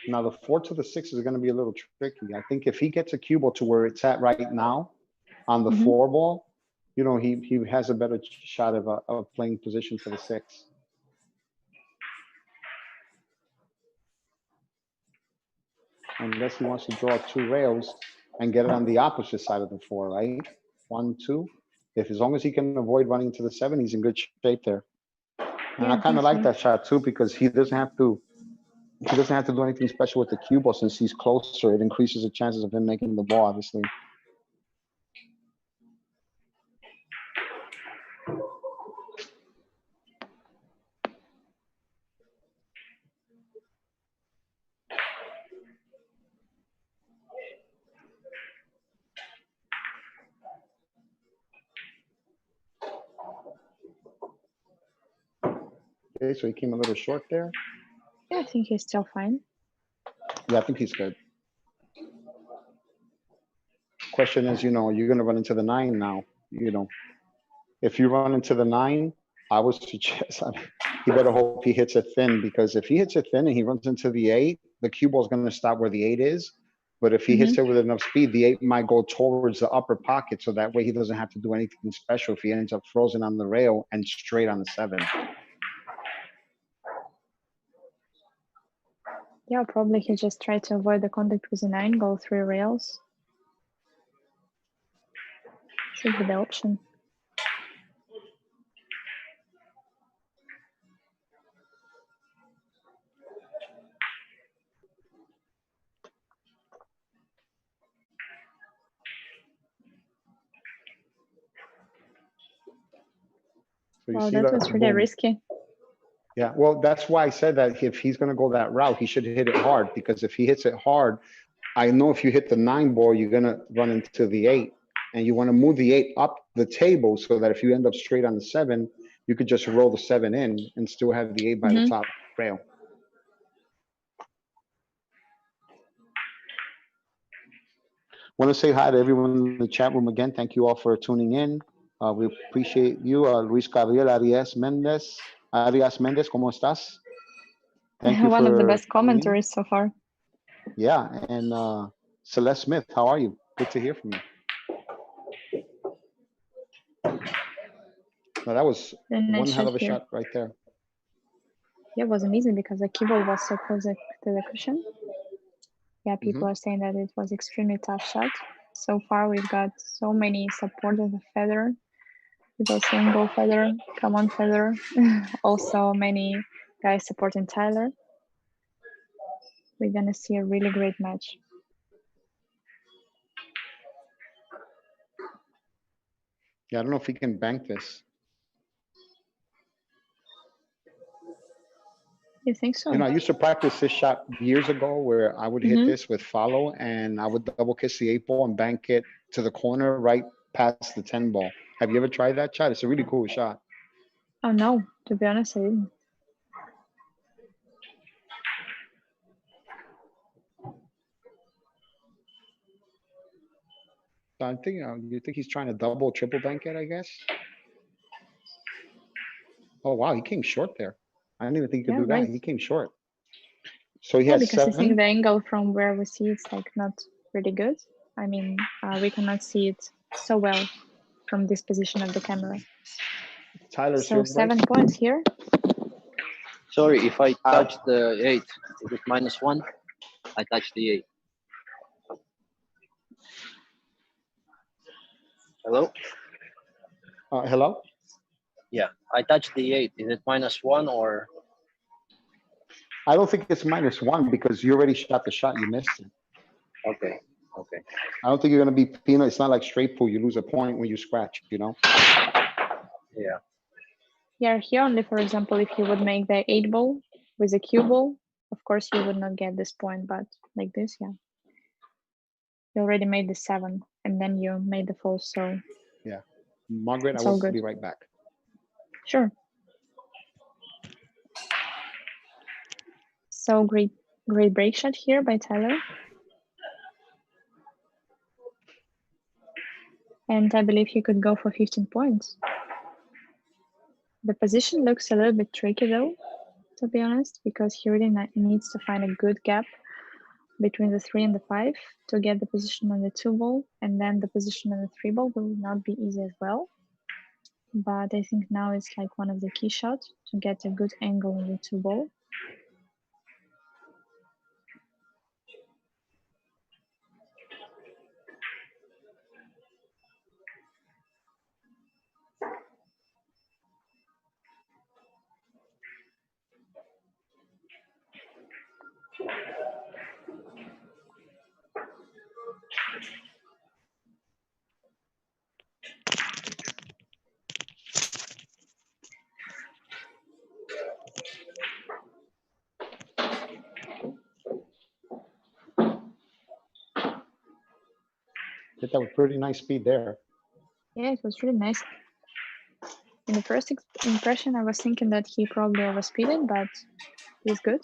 S2: Now the 4 to the 6 is going to be a little tricky. I think if he gets a cue ball to where it's at right now on the 4 ball, you know, he has a better shot of playing position for the 6. Unless he wants to draw 2 rails and get it on the opposite side of the 4, right? 1, 2. If as long as he can avoid running to the 7, he's in good shape there. And
S3: Yeah,
S2: I kind of like
S3: so.
S2: that shot too, because he doesn't have to do anything special with the cue ball. Since he's closer, it increases the chances of him making the ball, obviously. Okay, so he came a little short there.
S3: Yeah, I think he's still fine.
S2: Yeah, I think he's good. Question is, you know, you're going to run into the 9 now. You know, if you run into the 9, I would suggest he better hope he hits it thin, because if he hits it thin and he runs into the 8, the cue ball is going to stop where the 8 is. But if he hits it with enough speed, the 8 might go towards the upper pocket, so that way he doesn't have to do anything special if he ends up frozen on the rail and straight on the 7.
S3: Yeah, probably he just tried to avoid the contact with the 9, go 3 rails. Should be the option.
S2: So you
S3: Wow,
S2: see
S3: that was really
S2: boom.
S3: risky.
S2: Yeah, well, that's why I said that if he's going to go that route, he should hit it hard, because if he hits it hard, I know if you hit the 9 ball, you're going to run into the 8, and you want to move the 8 up the table so that if you end up straight on the 7, you could just roll the 7 in and still have the 8 by the top rail. Want to say hi to everyone in the chat room again. Thank you all for tuning in. We appreciate you. Luis Gabriel Arias Mendez. ¿Cómo estás? Thank you
S3: One of the
S2: for
S3: best
S2: tuning in.
S3: commentaries so far.
S2: Yeah, and Celeste Smith, how are you? Good to hear from you. No, that was one hell of a shot right there.
S3: Yeah, it was amazing because the cue ball was so close to the cushion. Yeah, people are saying that it was extremely tough shot. So far, we've got so many supporters of Fedor. People saying go Fedor, come on Fedor. Also, many guys supporting Tyler. We're gonna see a really great match.
S2: Yeah, I don't know if he can bank this.
S3: You think so?
S2: You know, I used to practice this shot years ago where I would hit this with follow and I would double kiss the 8 ball and bank it to the corner right past the 10 ball. Have you ever tried that shot? It's a really cool shot.
S3: Oh no, to be honest, I didn't.
S2: I think you think he's trying to double, triple bank it, I guess. Oh wow, he came short there. I didn't even think he could do that. He came short. So he has
S3: because
S2: 7.
S3: I think the angle from where we see it's like not really good. I mean, we cannot see it so well from this position of the camera.
S2: Tyler's
S3: so 7 points here.
S6: Sorry, if I touch the 8, is it -1? I touch the 8. Hello?
S2: Hello?
S6: Yeah, I touched the 8. Is it -1 or?
S2: I don't think it's -1 because you already shot the shot. You missed it.
S6: Okay, okay.
S2: I don't think you're going to be penal. It's not like straight pool. You lose a point when you scratch, you know?
S6: Yeah.
S3: Yeah, here only, for example, if you would make the 8 ball with a cue ball, of course you would not get this point, but like this, yeah. You already made the 7 and then you made the false, so.
S2: Yeah. Margaret, I
S3: all
S2: will
S3: good.
S2: be right back.
S3: Sure. So great break shot here by Tyler. And I believe he could go for 15 points. The position looks a little bit tricky though, to be honest, because he really needs to find a good gap between the 3 and the 5 to get the position on the 2 ball, and then the position on the 3 ball will not be easy as well. but I think now it's like one of the key shots to get a good angle on the two ball.
S2: Hit that with pretty nice speed there.
S3: Yeah, it was really nice. In the first impression, I was thinking that he probably overspeeded, but he's good.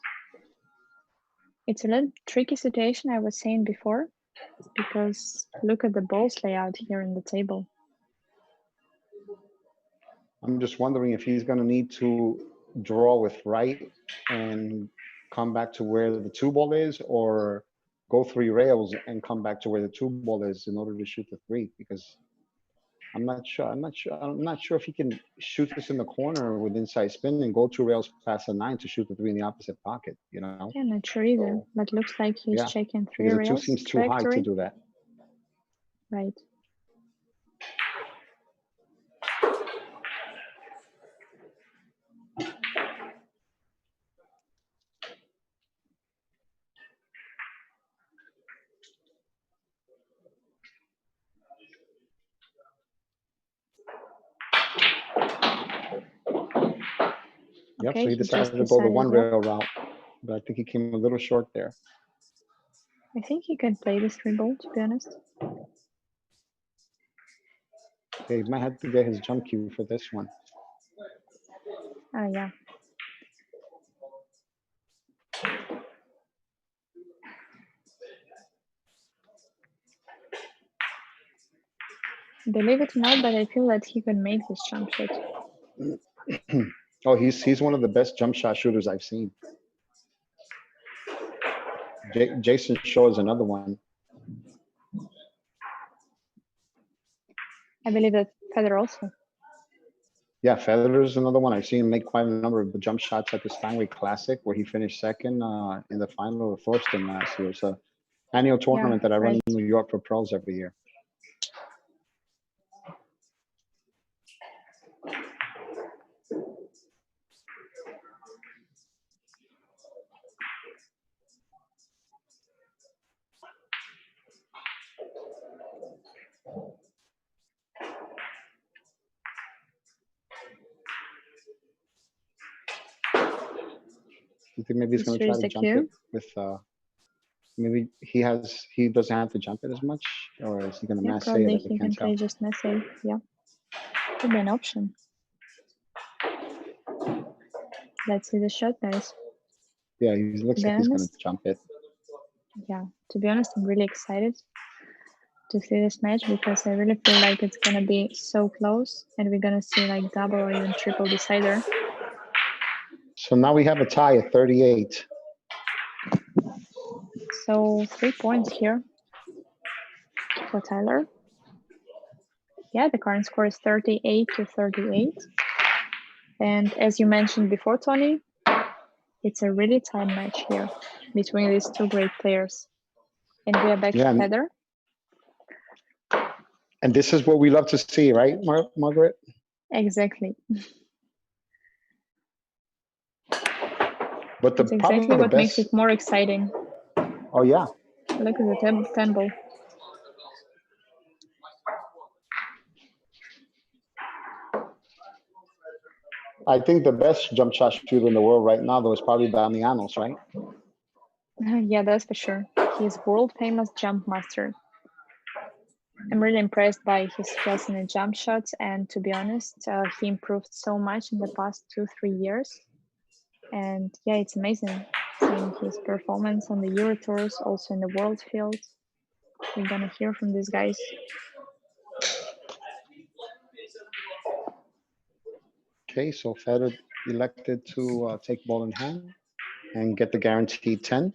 S3: It's a little tricky situation I was saying before, because look at the balls layout here in the table.
S2: I'm just wondering if he's gonna need to draw with right and come back to where the two ball is, or go 3 rails and come back to where the two ball is in order to shoot the 3, because I'm not sure if he can shoot this in the corner with inside spin and go 2 rails past the 9 to shoot the 3 in the opposite pocket, you know?
S3: Yeah, not sure either,
S2: So,
S3: but looks like he's
S2: yeah,
S3: checking 3
S2: because the 2
S3: rails
S2: seems too high to
S3: trajectory.
S2: do that.
S3: Right.
S2: Yep,
S3: Okay,
S2: so he
S3: he just
S2: decided to go the
S3: decided,
S2: 1
S3: yeah.
S2: rail route, but I think he came a little short there.
S3: I think he can play this 3 ball, to be honest.
S2: Yeah, he might have to get his jump cue for this one.
S3: Yeah. Believe it or not, but I feel that he can make this jump shot.
S2: Oh, he's one of the best jump shot shooters I've seen. Jason Shaw is another one.
S3: I believe that Fedor also.
S2: Yeah, Federer is another one. I've seen him make quite a number of jump shots at the Steinway Classic, where he finished second in the final of Thorsten last year. It's an annual tournament that I run
S3: right.
S2: in New York for pros every year. You think maybe he's going to try to jump it with, maybe he doesn't have to jump it as much, or is he going to mass say
S3: Probably
S2: it?
S3: he can play just mass save. Yeah, could be an option. Let's see the shot, guys.
S2: Yeah, he looks like he's going to jump it.
S3: Yeah, to be honest, I'm really excited to see this match because I really feel like it's going to be so close and we're going to see like double or even triple decider.
S2: So now we have a tie at 38.
S3: So 3 points here for Tyler. Yeah, the current score is 38-38. And as you mentioned before, Tony, it's a really tight match here between these 2 great players. And we are back to Fedor.
S2: And this is what we love to see, right, Margaret?
S3: Exactly.
S2: But
S3: that's exactly what makes it more exciting.
S2: Oh, yeah.
S3: Look at the 10 ball.
S2: I think the best jump shot shooter in the world right now, though, is probably Damianos, right?
S3: Yeah, that's for sure. He's world famous jump master. I'm really impressed by his skills in the jump shots, and to be honest, he improved so much in the past 2-3 years. And yeah, it's amazing seeing his performance on the Euro Tours, also in the world field. We're gonna hear from these guys.
S2: Okay, so Fedor elected to take ball in hand and get the guaranteed 10.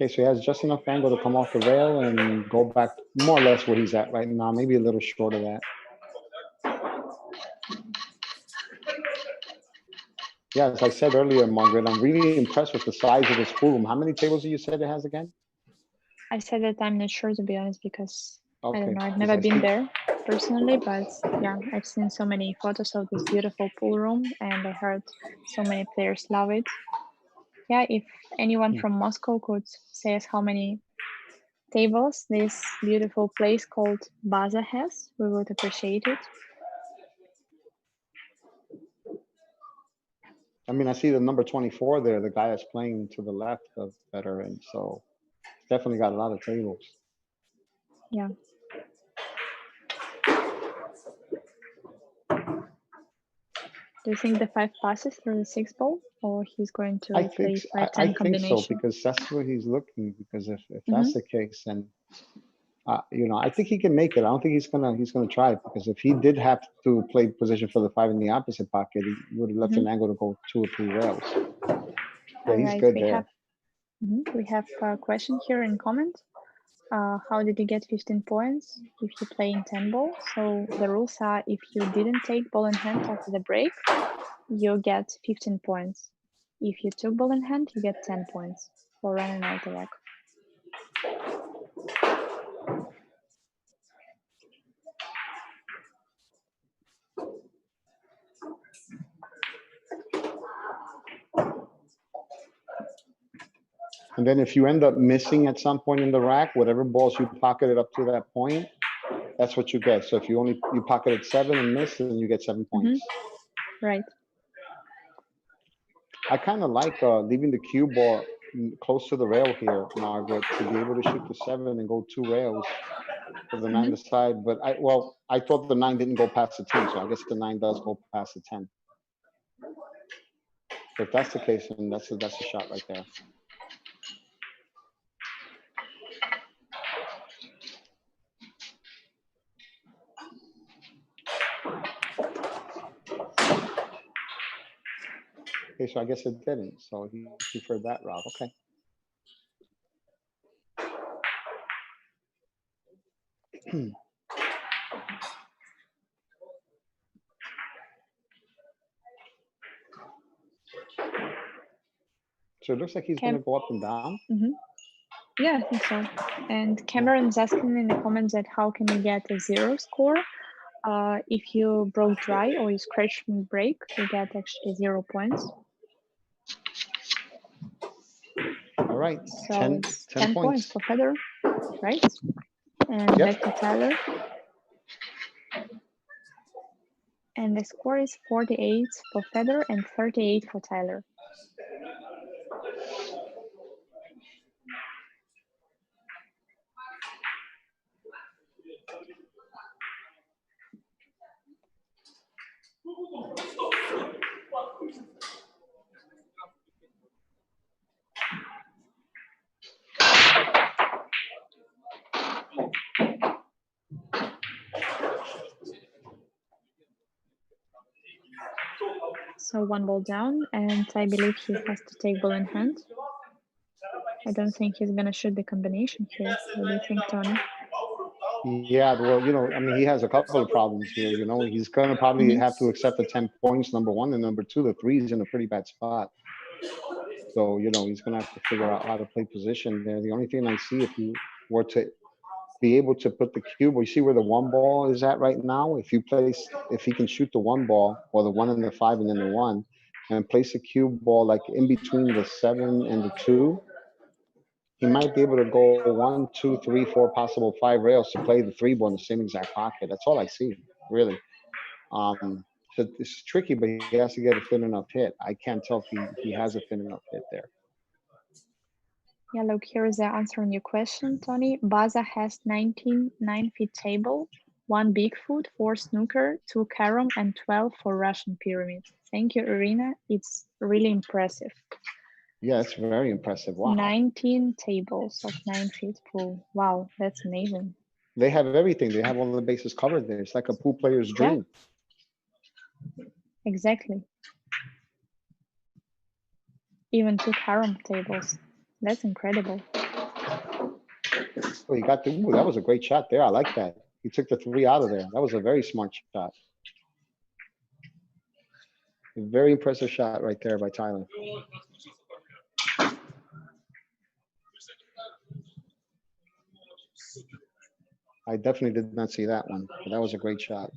S2: Okay, so he has just enough angle to come off the rail and go back more or less where he's at right now, maybe a little short of that. Yeah, as I said earlier, Margaret, I'm really impressed with the size of this pool room. How many tables do you said it has again?
S3: I said that I'm not sure, to be honest, because I
S2: Okay,
S3: don't know, I've
S2: 'cause
S3: never
S2: I
S3: been
S2: see-
S3: there personally, but yeah, I've seen so many photos of this beautiful pool room and I heard so many players love it. Yeah, if anyone from Moscow could say us how many tables this beautiful place called Baza has, we would appreciate it.
S2: I mean, I see the number 24 there, the guy that's playing to the left of Federer, and so definitely got a lot of tables.
S3: Yeah. Do you think the 5 passes through the 6 ball, or he's going to
S2: I
S3: play
S2: think,
S3: 5-10
S2: I think so,
S3: combination?
S2: because that's what he's looking, because if that's the case, then you know, I think he can make it. I don't think he's gonna try it, because if he did have to play position for the 5 in the opposite pocket, he would have left an angle to go 2 or 3 rails. Yeah, he's
S3: Alright,
S2: good there.
S3: We have a question here in comment. How did you get 15 points if you play in 10 ball? So the rules are, if you didn't take ball in hand after the break, you get 15 points. If you took ball in hand, you get 10 points for running out the rack.
S2: And then if you end up missing at some point in the rack, whatever balls you pocketed up to that point, that's what you get. So if you pocketed 7 and missed, then you get 7 points.
S3: Right.
S2: I kind of like leaving the cue ball close to the rail here, Margaret, to be able to shoot the 7 and go 2 rails for the 9 aside. But I thought the 9 didn't go past the 10, so I guess the 9 does go past the 10. So if that's the case, then that's a shot right there. Okay, so I guess it didn't. So he preferred that route. Okay. So it looks like he's going to go up and down.
S3: Yeah, I think so. And Cameron's asking in the comments that how can you get a 0 score? If you broke dry or you scratched and break, you get actually 0 points.
S2: All right,
S3: So
S2: 10
S3: 10 points for Fedor, right? And back to Tyler. And the score is 48 for Fedor and 38 for Tyler. So 1 ball down, and I believe he has to take ball in hand. I don't think he's gonna shoot the combination here. What do you think, Tony?
S2: Yeah, well, you know, I mean, he has a couple of problems here. You know, he's going to probably have to accept the 10 points, number 1, and number 2, the 3 is in a pretty bad spot. So, you know, he's going to have to figure out how to play position there. The only thing I see, if you were to be able to put the cube, you see where the 1 ball is at right now? If he can shoot the 1 ball, or the 1 and the 5 and then the 1, and place a cube ball like in between the 7 and the 2, he might be able to go 1, 2, 3, 4 possible 5 rails to play the 3 ball in the same exact pocket. That's all I see, really. So it's tricky, but he has to get a thin enough hit. I can't tell if he has a thin enough hit there.
S3: Yeah, look, here is the answer on your question, Tony. Baza has 19 9-feet table, 1 Bigfoot, 4 snooker, 2 carom, and 12 for Russian pyramid. Thank you, Irina. It's really impressive.
S2: Yeah, it's very impressive. Wow.
S3: 19 tables of 9-feet pool. Wow, that's amazing.
S2: They have everything. They have all the bases covered there. It's like a pool player's dream.
S3: Yeah, exactly. Even 2 carom tables. That's incredible.
S2: Oh, he got the, ooh, that was a great shot there. I like that. He took the 3 out of there. That was a very smart shot. A very impressive shot right there by Tyler. I definitely did not see that one, but that was a great shot.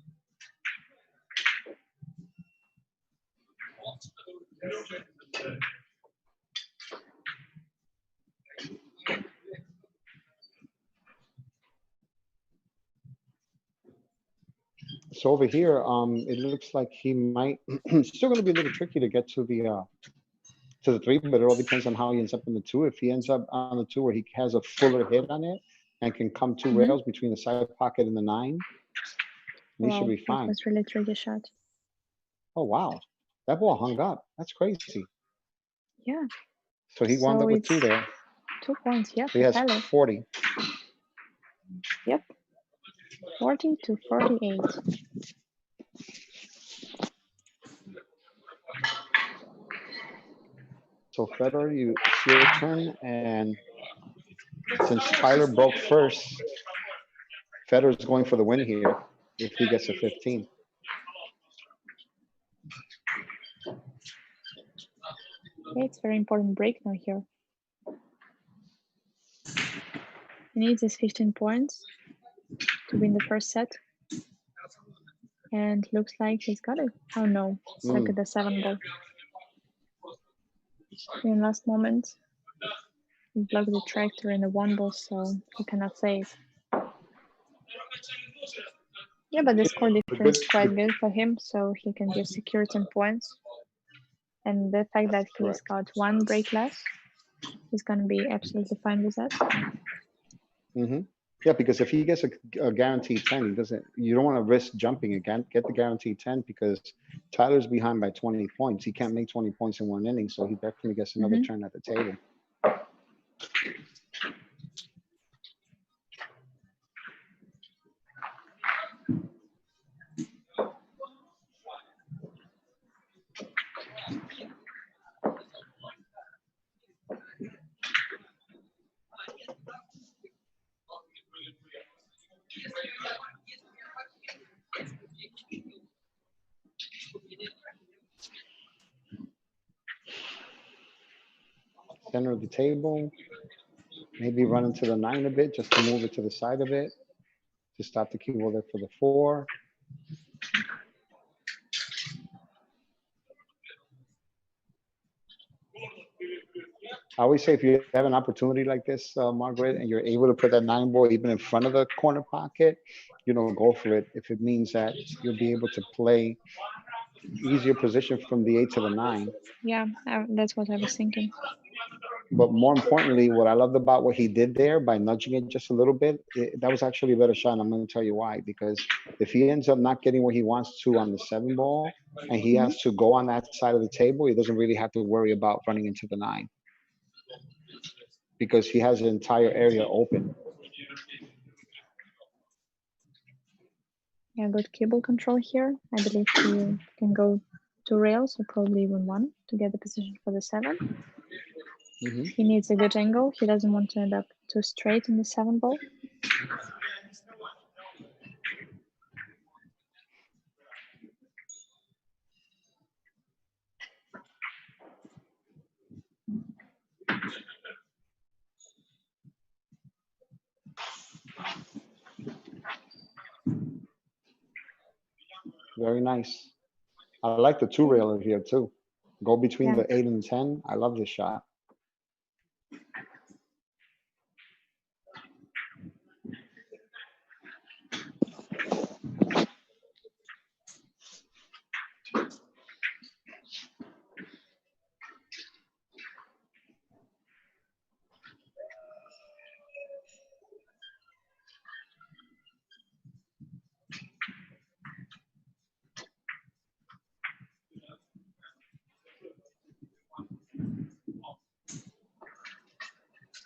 S2: So over here, it looks like he might, still gonna be a little tricky to get to the 3, but it all depends on how he ends up in the 2. If he ends up on the 2 where he has a fuller hit on it and can come 2 rails between the side pocket and the 9, he should
S3: Wow,
S2: be
S3: that
S2: fine.
S3: was really tricky shot.
S2: Oh, wow. That ball hung up. That's crazy.
S3: Yeah.
S2: So he wound
S3: So
S2: up with 2
S3: it's
S2: there.
S3: 2 points. Yeah,
S2: So he
S3: for
S2: has
S3: Tyler.
S2: 40.
S3: Yep. 40 to 48.
S2: So Fedor, it's your turn, and since Tyler broke first, Fedor's going for the win here if he gets a 15.
S3: Yeah, it's very important break now here. He needs his 15 points to win the first set. And looks like he's got it. Oh no, look at the 7 ball. In last moment, he blocked the tractor in the 1 ball, so he cannot save. Yeah, but the score difference is quite good for him, so he can just secure 10 points. And the fact that he's got 1 break less, he's gonna be absolutely fine with that.
S2: Yeah, because if he gets a guaranteed 10, he doesn't, you don't want to risk jumping again, get the guaranteed 10 because Tyler's behind by 20 points. He can't make 20 points in 1 inning, so he definitely gets another turn at the table. Center of the table, maybe run into the 9 a bit just to move it to the side of it, to stop the cue ball there for the 4. I always say if you have an opportunity like this, Margaret, and you're able to put that 9 ball even in front of the corner pocket, go for it. If it means that you'll be able to play easier position from the 8 to the 9.
S3: Yeah, that's what I was thinking.
S2: But more importantly, what I loved about what he did there by nudging it just a little bit, that was actually a better shot. And I'm going to tell you why. Because if he ends up not getting where he wants to on the 7 ball, and he has to go on that side of the table, he doesn't really have to worry about running into the 9. Because he has the entire area open.
S3: Yeah, good cable control here. I believe he can go 2 rails or probably even 1 to get the position for the 7. He needs a good angle. He doesn't want to end up too straight in the 7 ball.
S2: Very nice. I like the 2 railer here too. Go between the 8 and 10. I love this shot.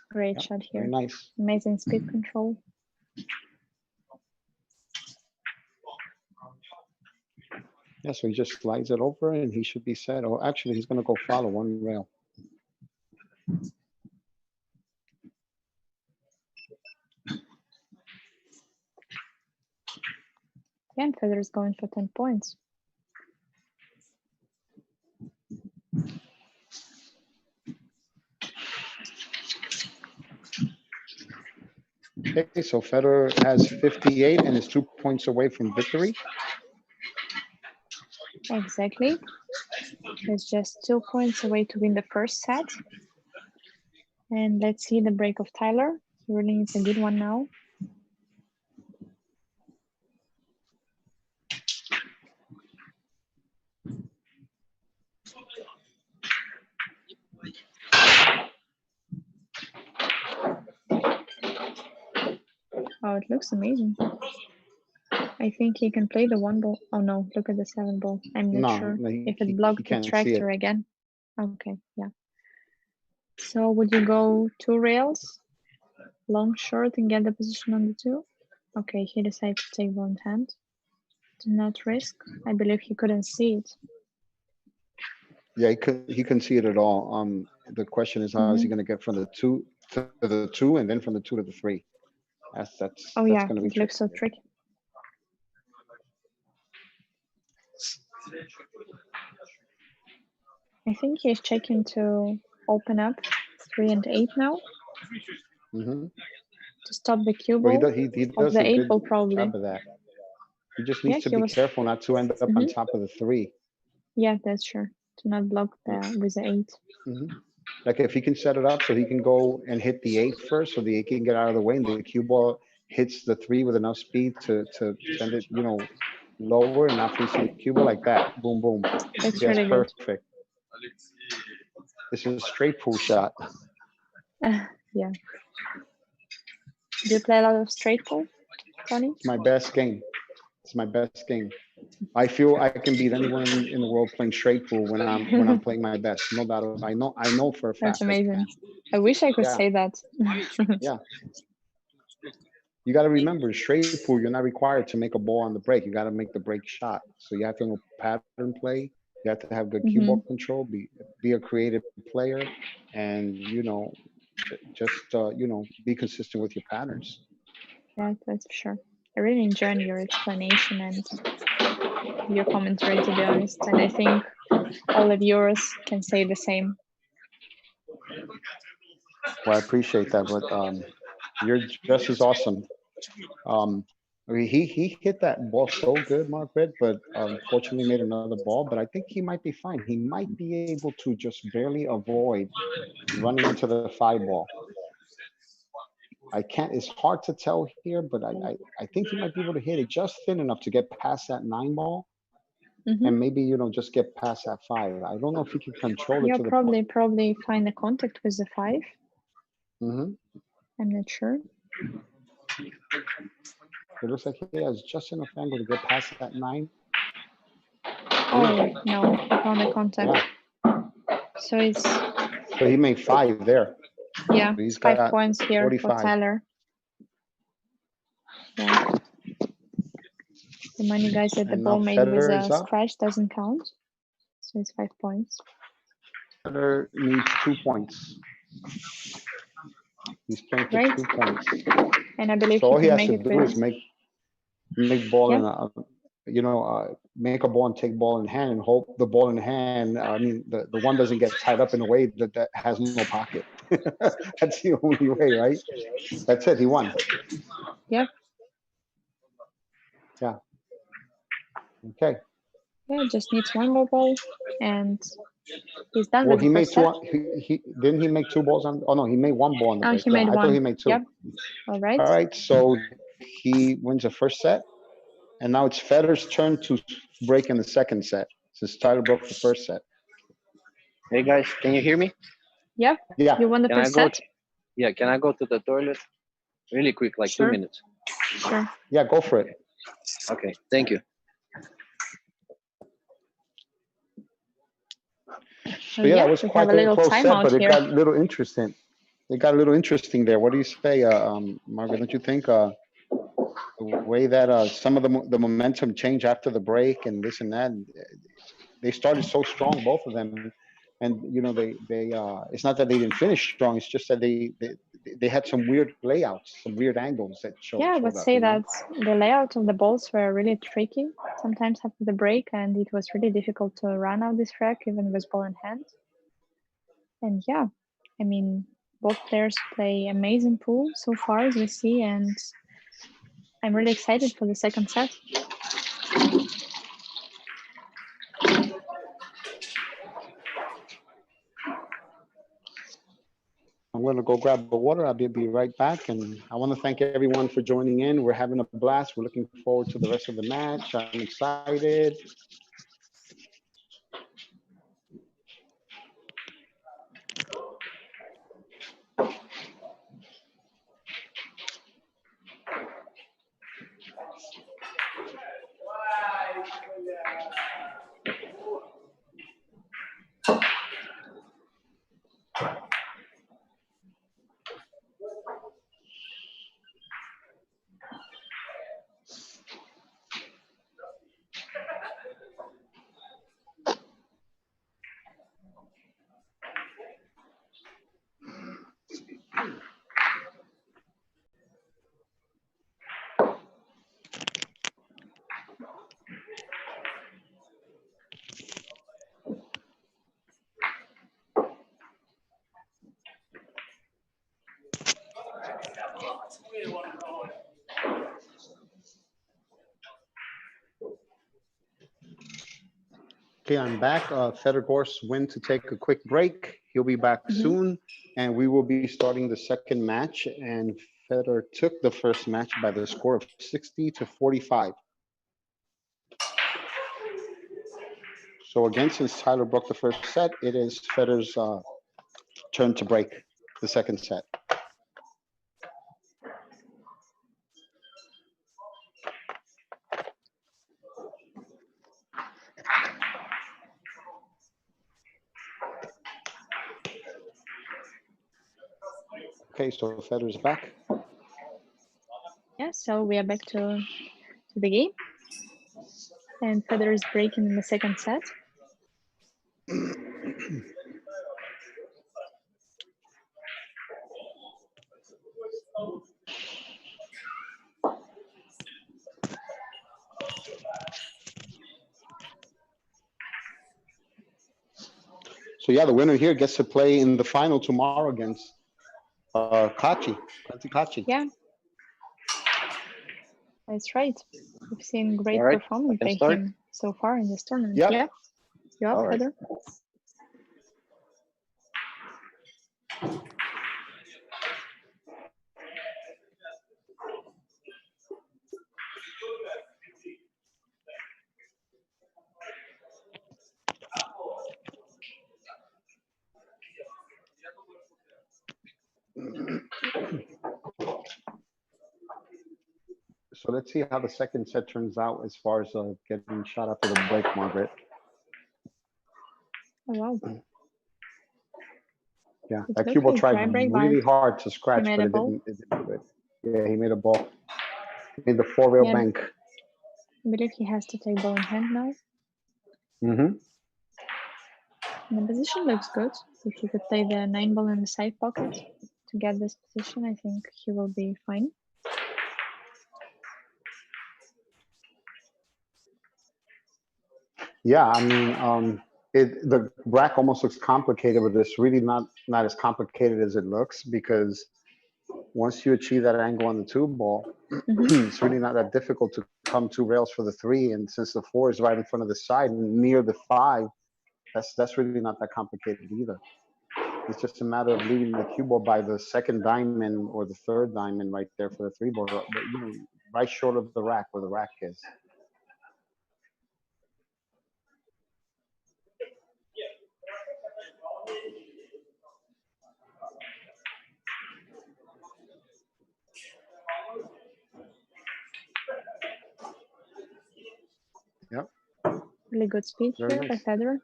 S3: Great shot here.
S2: Very nice.
S3: Amazing speed control.
S2: Yeah, so he just slides it over and he should be set. Oh, actually, he's going to go follow 1 rail.
S3: Yeah, and Federer is going for 10 points.
S2: Okay, so Federer has 58 and is 2 points away from victory.
S3: Exactly. He's just 2 points away to win the first set. And let's see the break of Tyler. He really needs a good one now. Oh, it looks amazing. I think he can play the 1 ball. Oh no, look at the 7 ball. I'm not
S2: No,
S3: sure
S2: no,
S3: if
S2: he
S3: it blocked the
S2: can't see it.
S3: tractor again. Okay, yeah. So would you go 2 rails, long, short, and get the position on the 2? Okay, he decided to take ball in hand. Do not risk. I believe he couldn't see it.
S2: Yeah, he couldn't see it at all. The question is, how is he going to get from the 2 to the 2 and then from the 2 to the 3? That's
S3: Oh yeah,
S2: going to be
S3: it looks so tricky. I think he's checking to open up 3 and 8 now
S2: Mm-hmm.
S3: to stop the cue
S2: Well,
S3: ball
S2: he
S3: of
S2: does
S3: the
S2: a
S3: 8
S2: good
S3: ball probably.
S2: job of that. He just
S3: Yeah,
S2: needs to
S3: he
S2: be
S3: was.
S2: careful not to end up on top of the 3.
S3: Yeah, that's true. To not block the with the 8.
S2: Mm-hmm. Like if he can set it up so he can go and hit the 8 first, so the 8 can get out of the way, and the cue ball hits the 3 with enough speed to send it, you know, lower and not facing the cue ball like that. Boom, boom.
S3: That's
S2: Yes,
S3: really good.
S2: perfect. This is a straight pool shot.
S3: Yeah. Do you play a lot of straight pool, Tony?
S2: It's my best game. It's my best game. I feel I can beat anyone in the world playing straight pool when I'm playing my best. No doubt about it. I know for a fact.
S3: That's amazing. I wish I could
S2: Yeah.
S3: say that.
S2: Yeah. You got to remember, straight pool, you're not required to make a ball on the break. You got to make the break shot. So you have to know pattern play. You have to have good cue ball control. Be a creative player, and you know, just you know, be consistent with your patterns.
S3: Yeah, that's for sure. I really enjoyed your explanation and your commentary, to be honest. And I think all of yours can say the same.
S2: Well, I appreciate that, but you're just as awesome. I mean, he hit that ball so good, Margaret, but unfortunately made another ball. But I think he might be fine. He might be able to just barely avoid running into the 5 ball. I can't. It's hard to tell here, but I think he might be able to hit it just thin enough to get past that 9 ball, and maybe, you know, just get past that 5. I don't know if he can control it
S3: Yeah,
S2: to the point.
S3: probably find the contact with the 5.
S2: Mm-hmm.
S3: I'm not sure.
S2: It looks like he has just enough angle to get past that 9.
S3: Oh no, he found the contact.
S2: Yeah.
S3: So it's
S2: So he made 5 there.
S3: yeah,
S2: So he's
S3: 5
S2: got
S3: points here
S2: 45.
S3: for Tyler. Yeah. Remind you guys that the
S2: And now
S3: ball made with
S2: Federer
S3: a
S2: is up.
S3: scratch doesn't count. So it's 5 points.
S2: Federer needs 2 points. He's playing for
S3: Right.
S2: 2 points.
S3: And I believe
S2: So all he
S3: can
S2: has
S3: make
S2: to
S3: it
S2: do
S3: with
S2: is make ball
S3: Yeah.
S2: in a, you know, make a ball and take ball in hand and hope the ball in hand. I mean, the one doesn't get tied up in a way that has no pocket. That's the only way, right? That's it. He won.
S3: Yep.
S2: Yeah. Okay.
S3: Yeah, just needs 1 more ball and he's done
S2: Well,
S3: with
S2: he
S3: the
S2: made
S3: first
S2: 2.
S3: set.
S2: He didn't he make 2 balls on? Oh no, he made 1 ball on the
S3: Oh,
S2: break.
S3: he
S2: Yeah,
S3: made
S2: I thought
S3: 1.
S2: he made 2.
S3: Yep. All right.
S2: All right. So he wins the first set, and now it's Federer's turn to break in the second set since Tyler broke the first set.
S6: Hey guys, can you hear me?
S3: Yep.
S2: Yeah.
S3: You won the
S6: Can I
S3: first
S6: go?
S3: set?
S6: Yeah, can I go to the toilet? Really quick, like
S3: Sure.
S6: 2 minutes.
S3: Sure.
S2: Yeah, go for it.
S6: Okay, thank you.
S2: So yeah, that was
S3: we
S2: quite
S3: have a
S2: a
S3: little
S2: close set,
S3: timeout
S2: but it
S3: here.
S2: got a little interesting. It got a little interesting there. What do you say, Margaret? Don't you think the way that some of the momentum changed after the break and this and that? They started so strong, both of them, and you know they it's not that they didn't finish strong. It's just that they had some weird layouts, some weird angles that showed.
S3: Yeah, I would
S2: showed up,
S3: say
S2: you know?
S3: that the layout of the balls were really tricky sometimes after the break, and it was really difficult to run out this rack even with ball in hand. And yeah, I mean, both players play amazing pool so far as we see, and I'm really excited for the second set.
S2: I'm going to go grab the water. I'll be right back. And I want to thank everyone for joining in. We're having a blast. We're looking forward to the rest of the match. I'm excited. Okay, I'm back. Fedor GORST went to take a quick break. He'll be back soon, and we will be starting the second match. And Fedor took the first match by the score of 60-45. So again, since Tyler broke the first set, it is Fedor's turn to break the second set. Okay, so Fedor's back.
S3: Yeah, so we are back to the game. And Federer is breaking in the second set.
S2: So yeah, the winner here gets to play in the final tomorrow against Kachi.
S3: Yeah, that's right. We've seen great
S6: All right,
S3: performance
S6: I
S3: by
S6: can start.
S3: him so far in this tournament.
S2: Yep.
S3: Yeah, you up,
S6: All right.
S3: Federer?
S2: So let's see how the second set turns out as far as getting shot after the break, Margaret.
S3: Oh, wow.
S2: Yeah,
S3: It's
S2: that
S3: good
S2: cue ball
S3: for
S2: tried
S3: try break,
S2: really
S3: but
S2: hard to scratch,
S3: made
S2: but
S3: a
S2: it
S3: ball.
S2: didn't do it. Yeah, he made a ball. He made the four-rail
S3: Yeah.
S2: bank.
S3: I believe he has to take ball in hand now.
S2: Mm-hmm.
S3: And the position looks good. If he could play the 9 ball in the side pocket to get this position, I think he will be fine.
S2: Yeah, I mean, the rack almost looks complicated, but it's really not as complicated as it looks, because once you achieve that angle on the 2 ball, it's really not that difficult to come 2 rails for the 3. And since the 4 is right in front of the side and near the 5, that's really not that complicated either. It's just a matter of leaving the cue ball by the 2nd diamond or the 3rd diamond right there for the 3 ball, but, you know, right short of the rack where the rack is. Yep.
S3: Really good speed
S2: Very
S3: here by
S2: nice.
S3: Federer.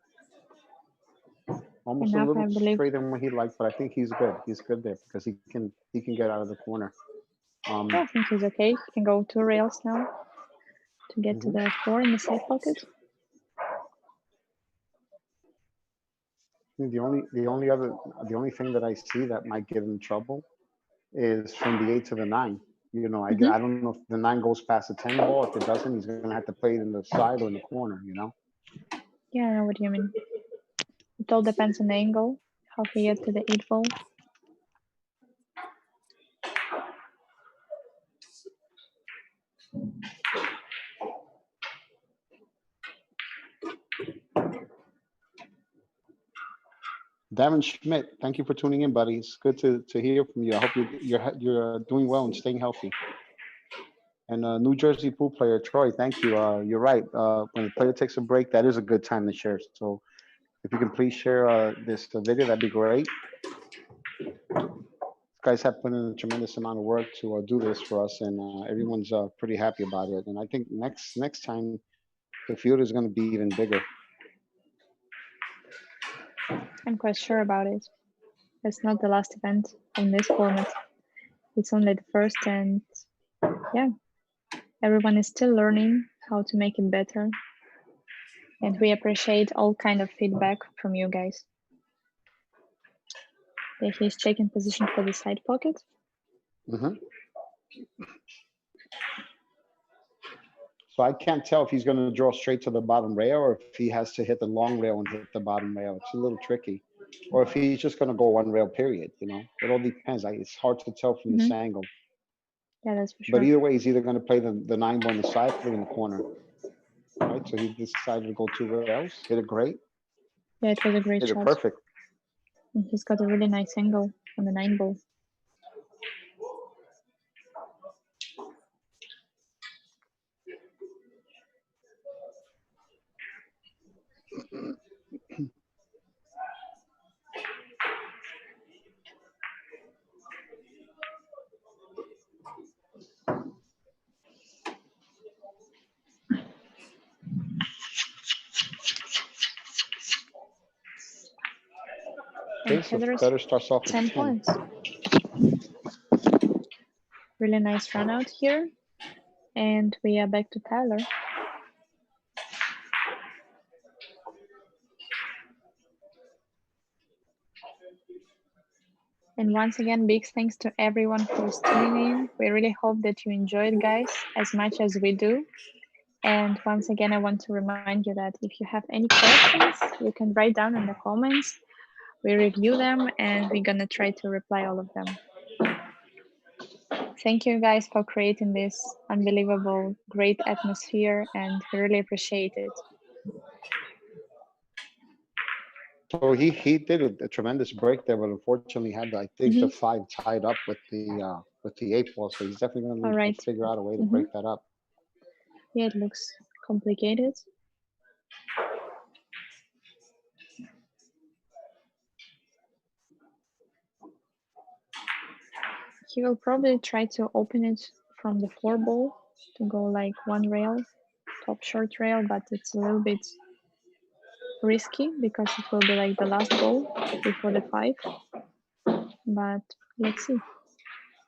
S2: Almost
S3: Enough,
S2: a little
S3: I believe.
S2: straighter than what he'd like, but I think he's good. He's good there because he can get out of the corner.
S3: Yeah, I think he's okay. He can go 2 rails now to get to the 4 in the side pocket.
S2: The only thing that I see that might give him trouble is from the 8 to the 9. You know, I
S3: Mhm.
S2: don't know if the 9 goes past the 10 ball. If it doesn't, he's gonna have to play it in the side or in the corner, you know?
S3: Yeah, I know what you mean. It all depends on the angle, how he gets to the 8 ball.
S2: Davin Schmidt, thank you for tuning in, buddy. It's good to hear from you. I hope you're doing well and staying healthy. And New Jersey pool player Troy, thank you. You're right. When the player takes a break, that is a good time to share. So if you can please share this video, that'd be great. Guys have put in a tremendous amount of work to do this for us, and everyone's pretty happy about it. And I think next time the field is going to be even bigger.
S3: I'm quite sure about it. It's not the last event on this format. It's only the first, and yeah, everyone is still learning how to make it better. And we appreciate all kind of feedback from you guys. Yeah, he's checking position for the side pocket.
S2: Mm-hmm. So I can't tell if he's going to draw straight to the bottom rail or if he has to hit the long rail and hit the bottom rail. It's a little tricky. Or if he's just going to go one rail period, you know, it all depends. It's hard to tell from this angle.
S3: Yeah, that's for sure.
S2: But either way, he's either going to play the 9-1 on the side or in the corner. All right, so he decided to go 2 rails. Hit it great.
S3: Yeah, it was a great
S2: Hit
S3: shot.
S2: it perfect.
S3: And he's got a really nice angle on the 9 ball.
S2: Okay,
S3: And
S2: so
S3: Fedor is
S2: Fedor starts off with
S3: 10 points. Really nice run out here. And we are back to Tyler. And once again, big thanks to everyone who's tuning in. We really hope that you enjoyed, guys, as much as we do. And once again, I want to remind you that if you have any questions, you can write down in the comments. We review them and we're gonna try to reply all of them. Thank you guys for creating this unbelievable, great atmosphere, and we really appreciate it.
S2: So he did a tremendous break there, but unfortunately had, I think, the 5 tied up with the 8 ball. So he's definitely going to
S3: All right.
S2: figure out a way to break that up.
S3: Yeah, it looks complicated. He will probably try to open it from the 4 ball to go like 1 rail, top short rail, but it's a little bit risky because it will be like the last ball before the 5. But let's see.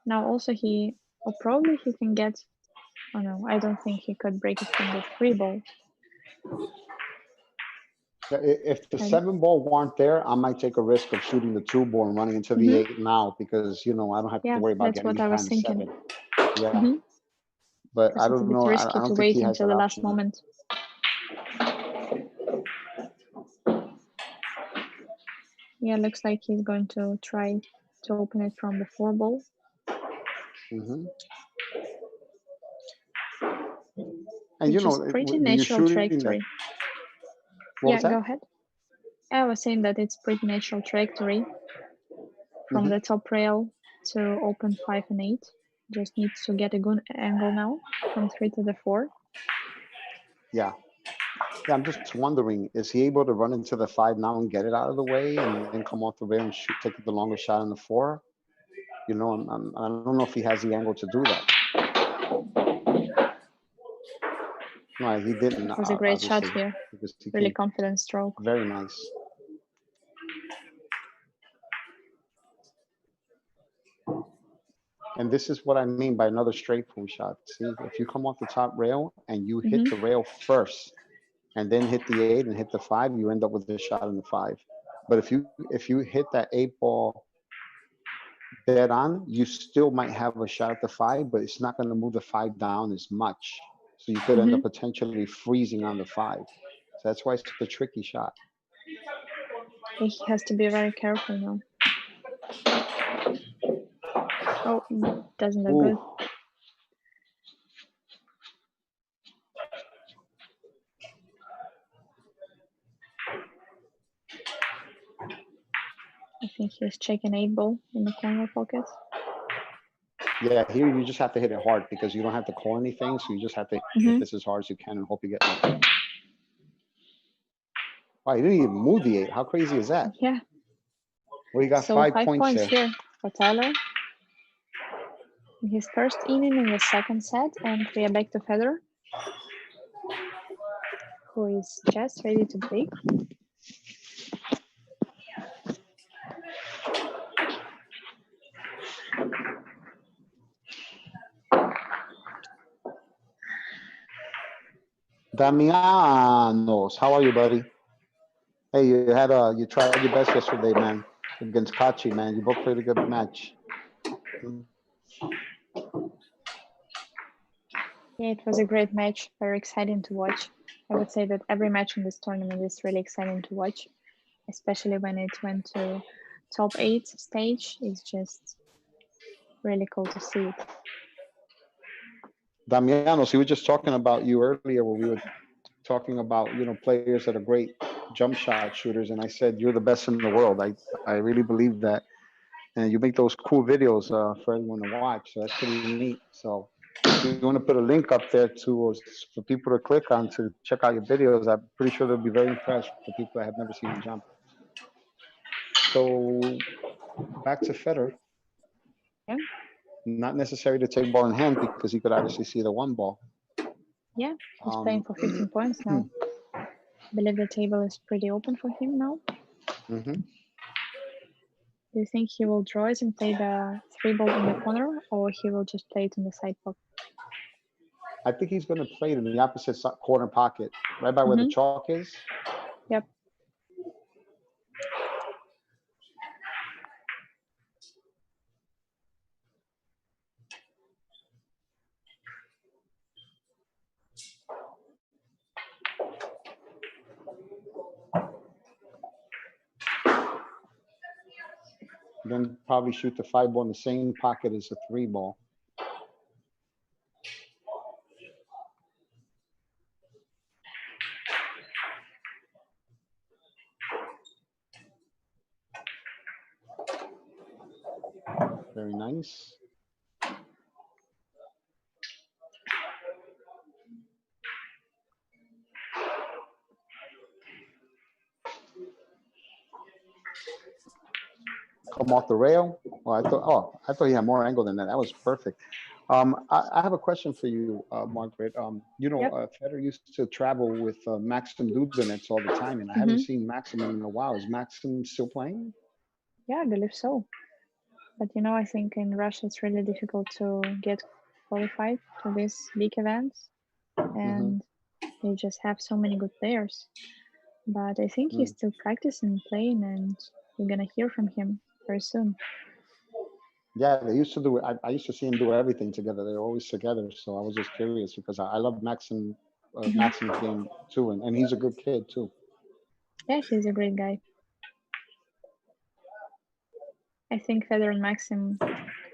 S3: Now also or probably he can get, oh no, I don't think he could break it from the 3 ball.
S2: If the 7 ball weren't there, I might take a risk of shooting the 2 ball and running into the 8 now because, you know, I don't have to worry about getting
S3: that's what I was
S2: behind the
S3: thinking.
S2: 7. Yeah. But I
S3: It's a
S2: don't
S3: bit
S2: know. I
S3: risky
S2: don't
S3: to
S2: think
S3: wait
S2: he has
S3: until
S2: that
S3: the last
S2: option.
S3: moment. Yeah, looks like he's going to try to open it from the 4 ball.
S2: And you
S3: Which is
S2: know,
S3: pretty
S2: when you're
S3: natural
S2: shooting
S3: trajectory. Yeah, go ahead. I was saying that it's pretty natural trajectory from the top rail to open 5 and 8. Just needs to get a good angle now from 3 to the 4.
S2: Yeah. Yeah, I'm just wondering, is he able to run into the 5 now and get it out of the way and then come off the rail and take the longer shot in the 4? You know, I don't know if he has the angle to do that. No, he didn't.
S3: It was a great shot
S2: obviously,
S3: here.
S2: because he
S3: Really
S2: came
S3: confident stroke.
S2: very nice. And this is what I mean by another straight pool shot. See, if you come off the top rail and you hit the rail first and then hit the 8 and hit the 5, you end up with a shot in the 5. But if you hit that 8 ball dead on, you still might have a shot at the 5, but it's not going to move the 5 down as much. So you could end up potentially freezing on the 5. So that's why it's a tricky shot.
S3: He has to be very careful now. Oh, doesn't look good. I think he's checking 8-ball in the corner pocket.
S2: Yeah, here you just have to hit it hard because you don't have to call anything. So you just have to hit this as hard as you can and hope you get lucky. Wow, he didn't even move the 8. How crazy is that?
S3: Yeah.
S2: Well, he got
S3: So
S2: 5
S3: 5
S2: points there.
S3: here for Tyler. In his first inning in the second set, and we are back to Fedor, who is just ready to break.
S2: Damianos, how are you, buddy? Hey, you tried your best yesterday, man, against Kachi, man. You both played a good match.
S3: Yeah, it was a great match, very exciting to watch. I would say that every match in this tournament is really exciting to watch, especially when it went to top 8 stage. It's just really cool to see it.
S2: Damianos, he was just talking about you earlier when we were talking about, players that are great jump shot shooters. And I said, you're the best in the world. I really believe that. And you make those cool videos for everyone to watch. So that's pretty neat. So if you want to put a link up there for people to click on to check out your videos, I'm pretty sure they'll be very impressed for people that have never seen you jump. So back to Fedor.
S3: Yeah.
S2: Not necessary to take ball in hand because he could obviously see the 1 ball.
S3: Yeah, he's playing for 15 points now. I believe the table is pretty open for him now. Do you think he will draw it and play the 3-ball in the corner, or he will just play it in the side pocket?
S2: I think he's going to play it in the opposite corner pocket, right by where the chalk is.
S3: Yep.
S2: Then probably shoot the 5-ball in the same pocket as the 3-ball. Very nice. Come off the rail. Well, I thought he had more angle than that. That was perfect. I have a question for you, Margaret. Fedor used to travel with Maxim Dubinets all the time, and I haven't seen Maxim in a while. Is Maxim still playing?
S3: Yeah, I believe so. But I think in Russia it's really difficult to get qualified to these big events, and they just have so many good players. But I think he's still practicing playing, and we're gonna hear from him very soon.
S2: Yeah, they used to do it. I used to see him do everything together. They're always together. So I was just curious because I love Maxim's game too, and he's a good kid too.
S3: Yeah, he's a great guy. I think Fedor and Maxim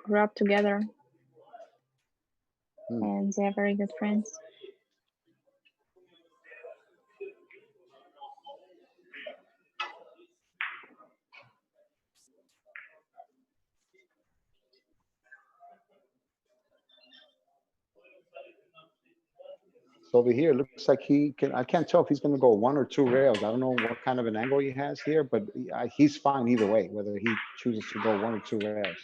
S3: grew up together, and they are very good friends.
S2: So over here, it looks like he can. I can't tell if he's going to go 1 or 2 rails. I don't know what kind of an angle he has here, but he's fine either way, whether he chooses to go 1 or 2 rails.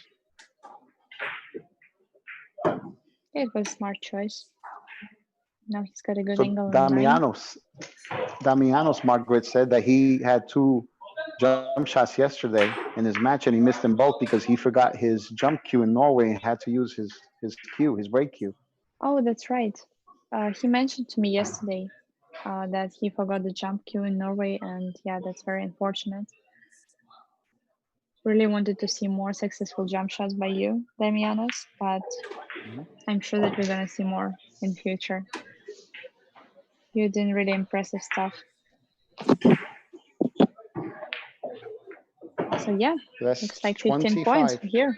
S3: It was a smart choice. Now he's got a good
S2: So
S3: angle.
S2: Damianos, Margaret said that he had 2 jump shots yesterday in his match, and he missed them both because he forgot his jump cue in Norway and had to use his break cue.
S3: Oh, that's right. He mentioned to me yesterday that he forgot the jump cue in Norway, and yeah, that's very unfortunate. really wanted to see more successful jump shots by you, Damianos, but I'm sure that we're gonna see more in future. You're doing really impressive stuff. So yeah,
S2: That's
S3: looks like 15 points
S2: 25.
S3: for here.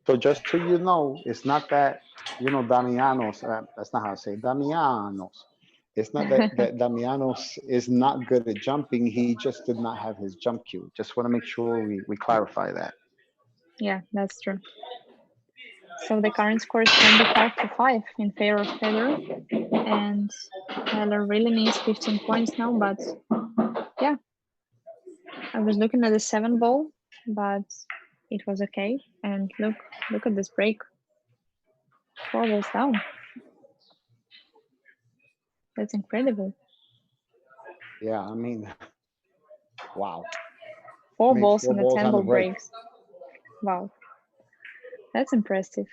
S2: So just so you know, it's not that, Damianos, that's not how I say it, Damianos. It's not that Damianos is not good at jumping. He just did not have his jump cue. Just want to make sure we clarify that.
S3: Yeah, that's true. So the current score is 25-5 in favor of Fedor, and Tyler really needs 15 points now, but yeah, I was looking at the 7 ball, but it was okay. And look at this break. 4 balls down. That's incredible.
S2: Yeah, I mean, wow.
S3: 4
S2: Made
S3: balls
S2: 4
S3: in the
S2: balls
S3: 10
S2: on the
S3: ball
S2: break.
S3: breaks. Wow, that's impressive.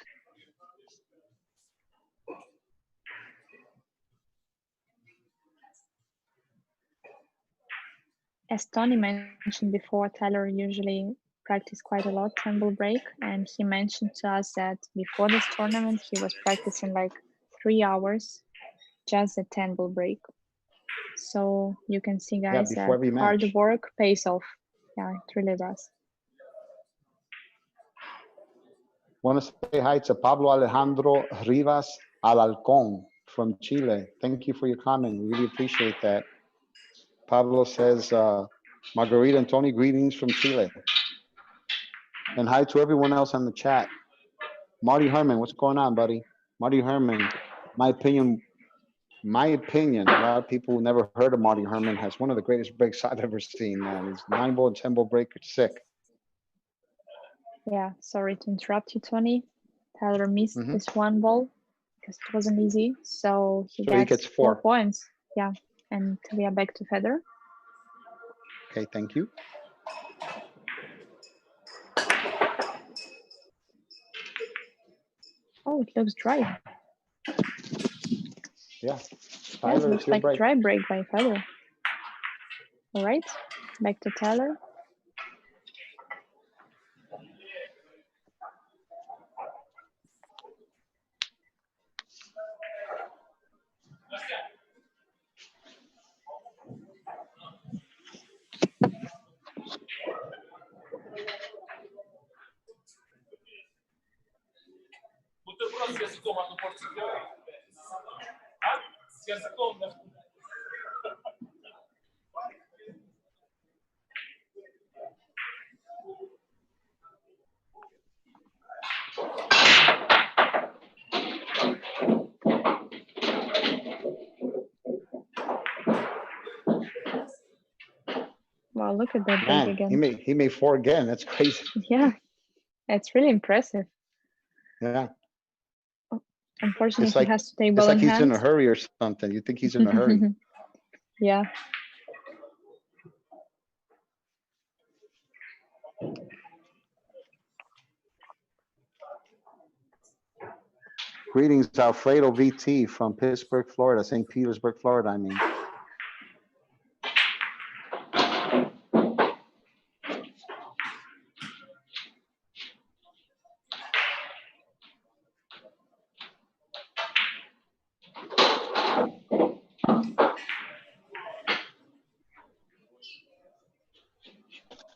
S3: As Tony mentioned before, Tyler usually practice quite a lot 10 ball break, and he mentioned to us that before this tournament he was practicing like 3 hours just a 10 ball break. So you can see, guys,
S2: before
S3: that
S2: every
S3: hard
S2: match.
S3: work pays off. Yeah, it really does.
S2: Want to say hi to Pablo Alejandro Rivas Alalcón from Chile. Thank you for your comment. We really appreciate that. Pablo says, Margarita and Tony, greetings from Chile. And hi to everyone else on the chat. Marty Herman, what's going on, buddy? Marty Herman, my opinion, a lot of people who never heard of Marty Herman has one of the greatest breaks I've ever seen, man. His 9 ball and 10 ball break is sick.
S3: Yeah, sorry to interrupt you, Tony. Tyler missed this 1 ball because it wasn't easy. So he gets 4 points. Yeah, and we are back to Fedor.
S2: Okay, thank you.
S3: Oh, it looks dry.
S2: Yeah,
S3: Yeah, it
S2: Tyler,
S3: looks like a dry break by Fedor. All right, back to Tyler. Wow, look at that break again.
S2: He made 4 again. That's crazy.
S3: Yeah, it's really impressive.
S2: Yeah.
S3: Unfortunately, he has to take
S2: it's
S3: ball
S2: like
S3: in
S2: he's
S3: hand.
S2: in a hurry or something. You think he's in a hurry.
S3: Yeah.
S2: Greetings, Alfredo VT from Pittsburgh, Florida, St. Petersburg, Florida, I mean.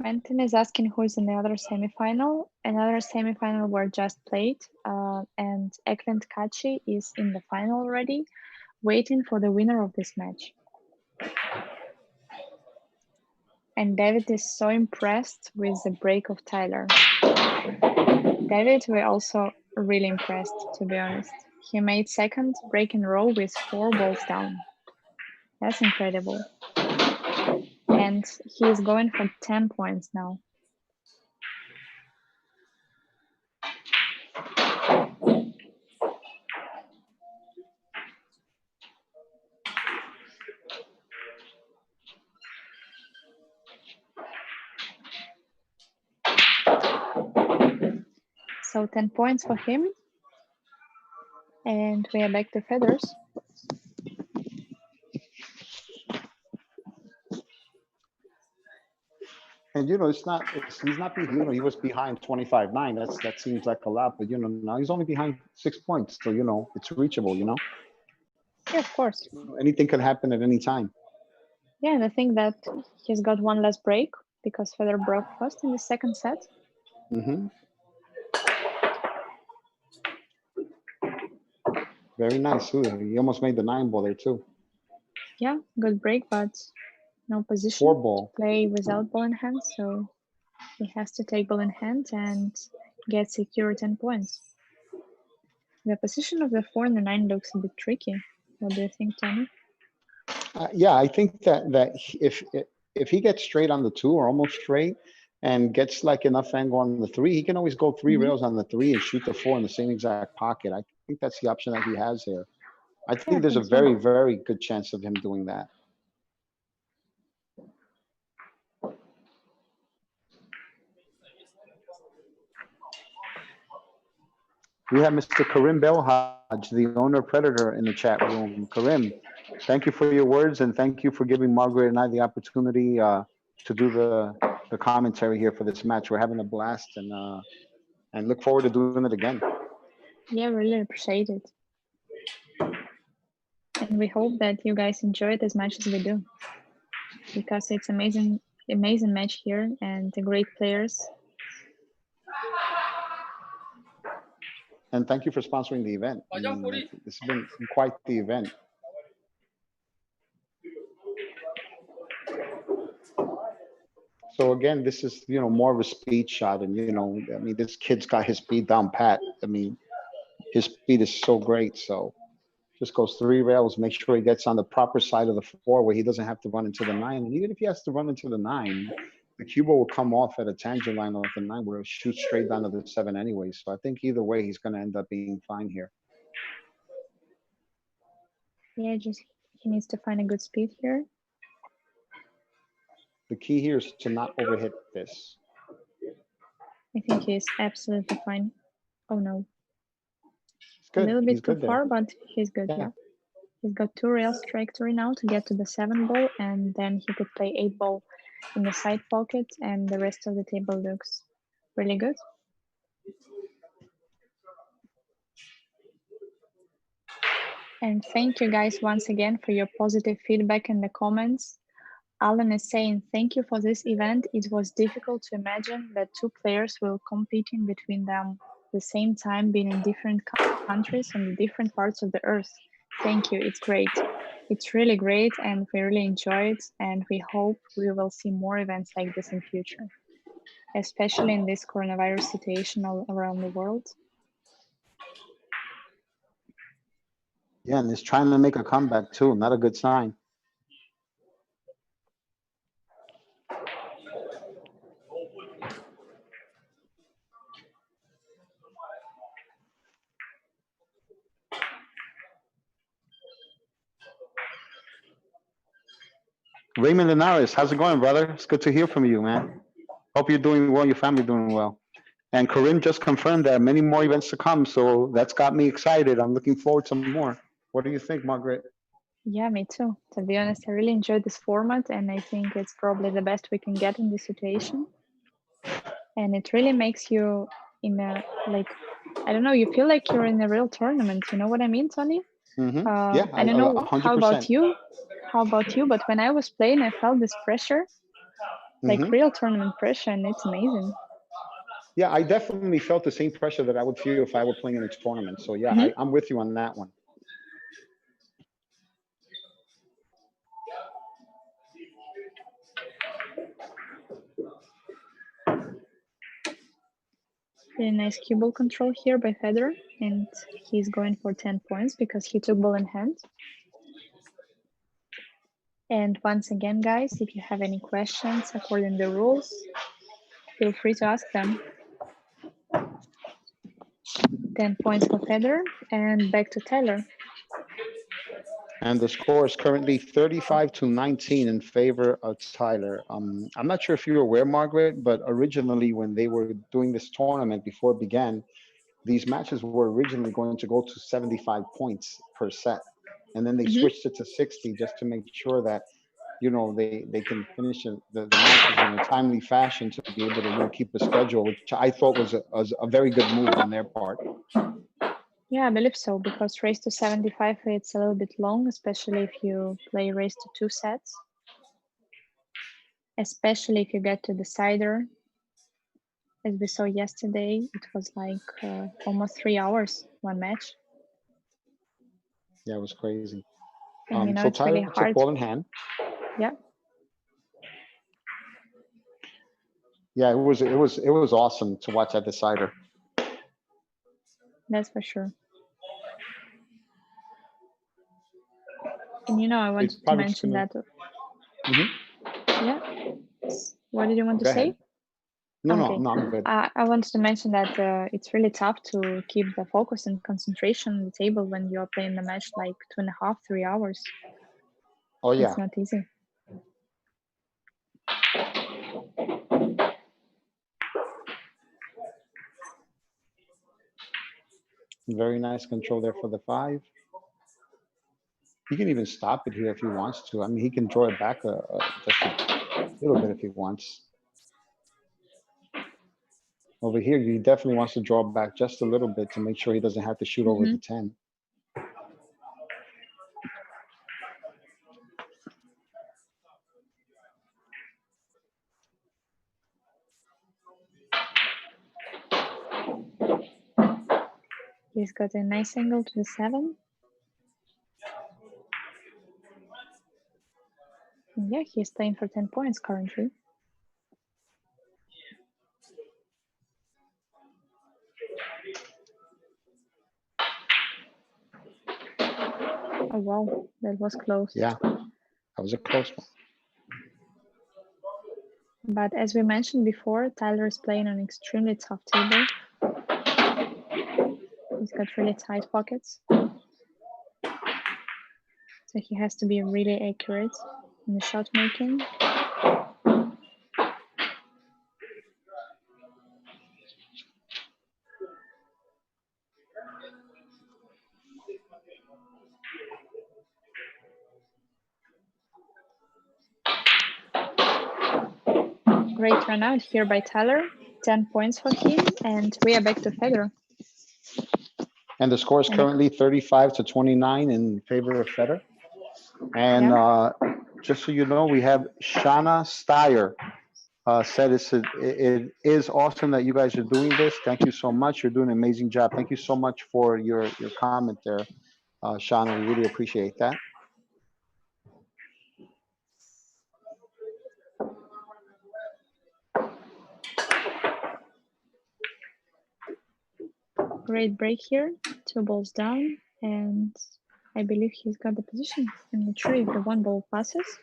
S3: Anton is asking who is in the other semifinal. Another semifinal were just played, and Eklund Kachi is in the final already, waiting for the winner of this match. And David is so impressed with the break of Tyler. David, we're also really impressed, to be honest. He made second break in a row with 4 balls down. That's incredible. And he is going for 10 points now. So 10 points for him. And we are back to Fedor's.
S2: And he's not, he was behind 25-9. That seems like a lot, but now he's only behind 6 points. So, it's reachable.
S3: Yeah, of course.
S2: Anything can happen at any time.
S3: Yeah, and I think that he's got one less break because Federer broke first in the second set.
S2: Hmm. Very nice. Ooh, he almost made the 9-ball there too.
S3: Yeah, good break, but no position
S2: 4-ball.
S3: to play without ball in hand. So he has to take ball in hand and get secure 10 points. The position of the 4 and the 9 looks a bit tricky. What do you think, Tony?
S2: Yeah, I think that if he gets straight on the 2 or almost straight and gets like enough angle on the 3, he can always go 3 rails on the 3 and shoot the 4 in the same exact pocket. I think that's the option that he has here. I think there's a
S3: so.
S2: very, very good chance of him doing that. We have Mr. Karim Belhaj, the owner Predator, in the chat room. Karim, thank you for your words and thank you for giving Margaret and I the opportunity to do the commentary here for this match. We're having a blast and look forward to doing it again.
S3: Yeah, really appreciate it. And we hope that you guys enjoy it as much as we do, because it's amazing match here and the great players.
S2: And thank you for sponsoring the event. I mean, it's been quite the event. So again, this is, more of a speed shot. And, I mean, this kid's got his speed down pat. I mean, his speed is so great. So just goes 3 rails, make sure he gets on the proper side of the 4 where he doesn't have to run into the 9. And even if he has to run into the 9, the cue ball will come off at a tangent line off the 9 where it shoots straight down to the 7 anyway. So I think either way, he's going to end up being fine here.
S3: Yeah, just he needs to find a good speed here.
S2: The key here is to not overhit this.
S3: I think he's absolutely fine. Oh no.
S2: It's good.
S3: A little
S2: He's
S3: bit too
S2: good there.
S3: far, but he's good, yeah. He's got 2 rails trajectory now to get to the 7 ball, and then he could play 8 ball in the side pocket, and the rest of the table looks really good. And thank you guys once again for your positive feedback in the comments. Alan is saying, thank you for this event. It was difficult to imagine that 2 players will competing between them at the same time, being in different countries and different parts of the earth. Thank you, it's great. It's really great and we really enjoy it, and we hope we will see more events like this in future, especially in this coronavirus situation all around the world.
S2: Yeah, and he's trying to make a comeback too. Not a good sign. Raymond Linares, how's it going, brother? It's good to hear from you, man. Hope you're doing well, your family doing well. And Corinne just confirmed that many more events to come, so that's got me excited. I'm looking forward to more. What do you think, Margaret?
S3: Yeah, me too. To be honest, I really enjoyed this format, and I think it's probably the best we can get in this situation. And it really makes you in a, like, I don't know, you feel like you're in a real tournament. You know what I mean, Tony?
S2: Yeah,
S3: I don't know
S2: 100%.
S3: how about you, but when I was playing, I felt this pressure, like real tournament pressure, and it's amazing.
S2: Yeah, I definitely felt the same pressure that I would feel if I were playing in a tournament. So yeah, I'm with you on that one.
S3: Really nice cue ball control here by Federer, and he's going for 10 points because he took ball in hand. And once again, guys, if you have any questions according to the rules, feel free to ask them. 10 points for Federer, and back to Tyler.
S2: And the score is currently 35-19 in favor of Tyler. I'm not sure if you're aware, Margaret, but originally when they were doing this tournament before it began, these matches were originally going to go to 75 points per set. And then they switched it to 60 just to make sure that you know, they can finish the matches in a timely fashion to be able to really keep a schedule, which I thought was a very good move on their part.
S3: Yeah, I believe so, because race to 75, it's a little bit long, especially if you play race to 2 sets. Especially if you get to the decider. As we saw yesterday, it was like almost 3 hours, one match.
S2: Yeah, it was crazy.
S3: And you know,
S2: So
S3: it's really
S2: Tyler took
S3: hard.
S2: ball in hand.
S3: Yeah.
S2: Yeah, it was awesome to watch that decider.
S3: That's for sure. And you know, I wanted to mention that. Yeah. What did you want to say?
S2: No,
S3: okay.
S2: no, I'm good.
S3: I wanted to mention that it's really tough to keep the focus and concentration on the table when you're playing the match like 2.5, 3 hours.
S2: Oh yeah.
S3: It's not easy.
S2: Very nice control there for the 5. He can even stop it here if he wants to. I mean, he can draw it back just a little bit if he wants. Over here, he definitely wants to draw back just a little bit to make sure he doesn't have to shoot over the 10.
S3: He's got a nice angle to the 7. And yeah, he's playing for 10 points currently. Oh wow, that was close.
S2: Yeah, that was a close one.
S3: But as we mentioned before, Tyler is playing an extremely tough table. He's got really tight pockets. So he has to be really accurate in the shot making. Great run out here by Tyler. 10 points for him, and we are back to Fedor.
S2: And the score is currently 35-29 in favor of Fedor. And just so you know, we have Shana STYER said it is awesome that you guys are doing this. Thank you so much. You're doing an amazing job. Thank you so much for your comment there, Shana. We really appreciate that.
S3: Great break here. 2 balls down, and I believe he's got the position. I'm not sure if the 1 ball passes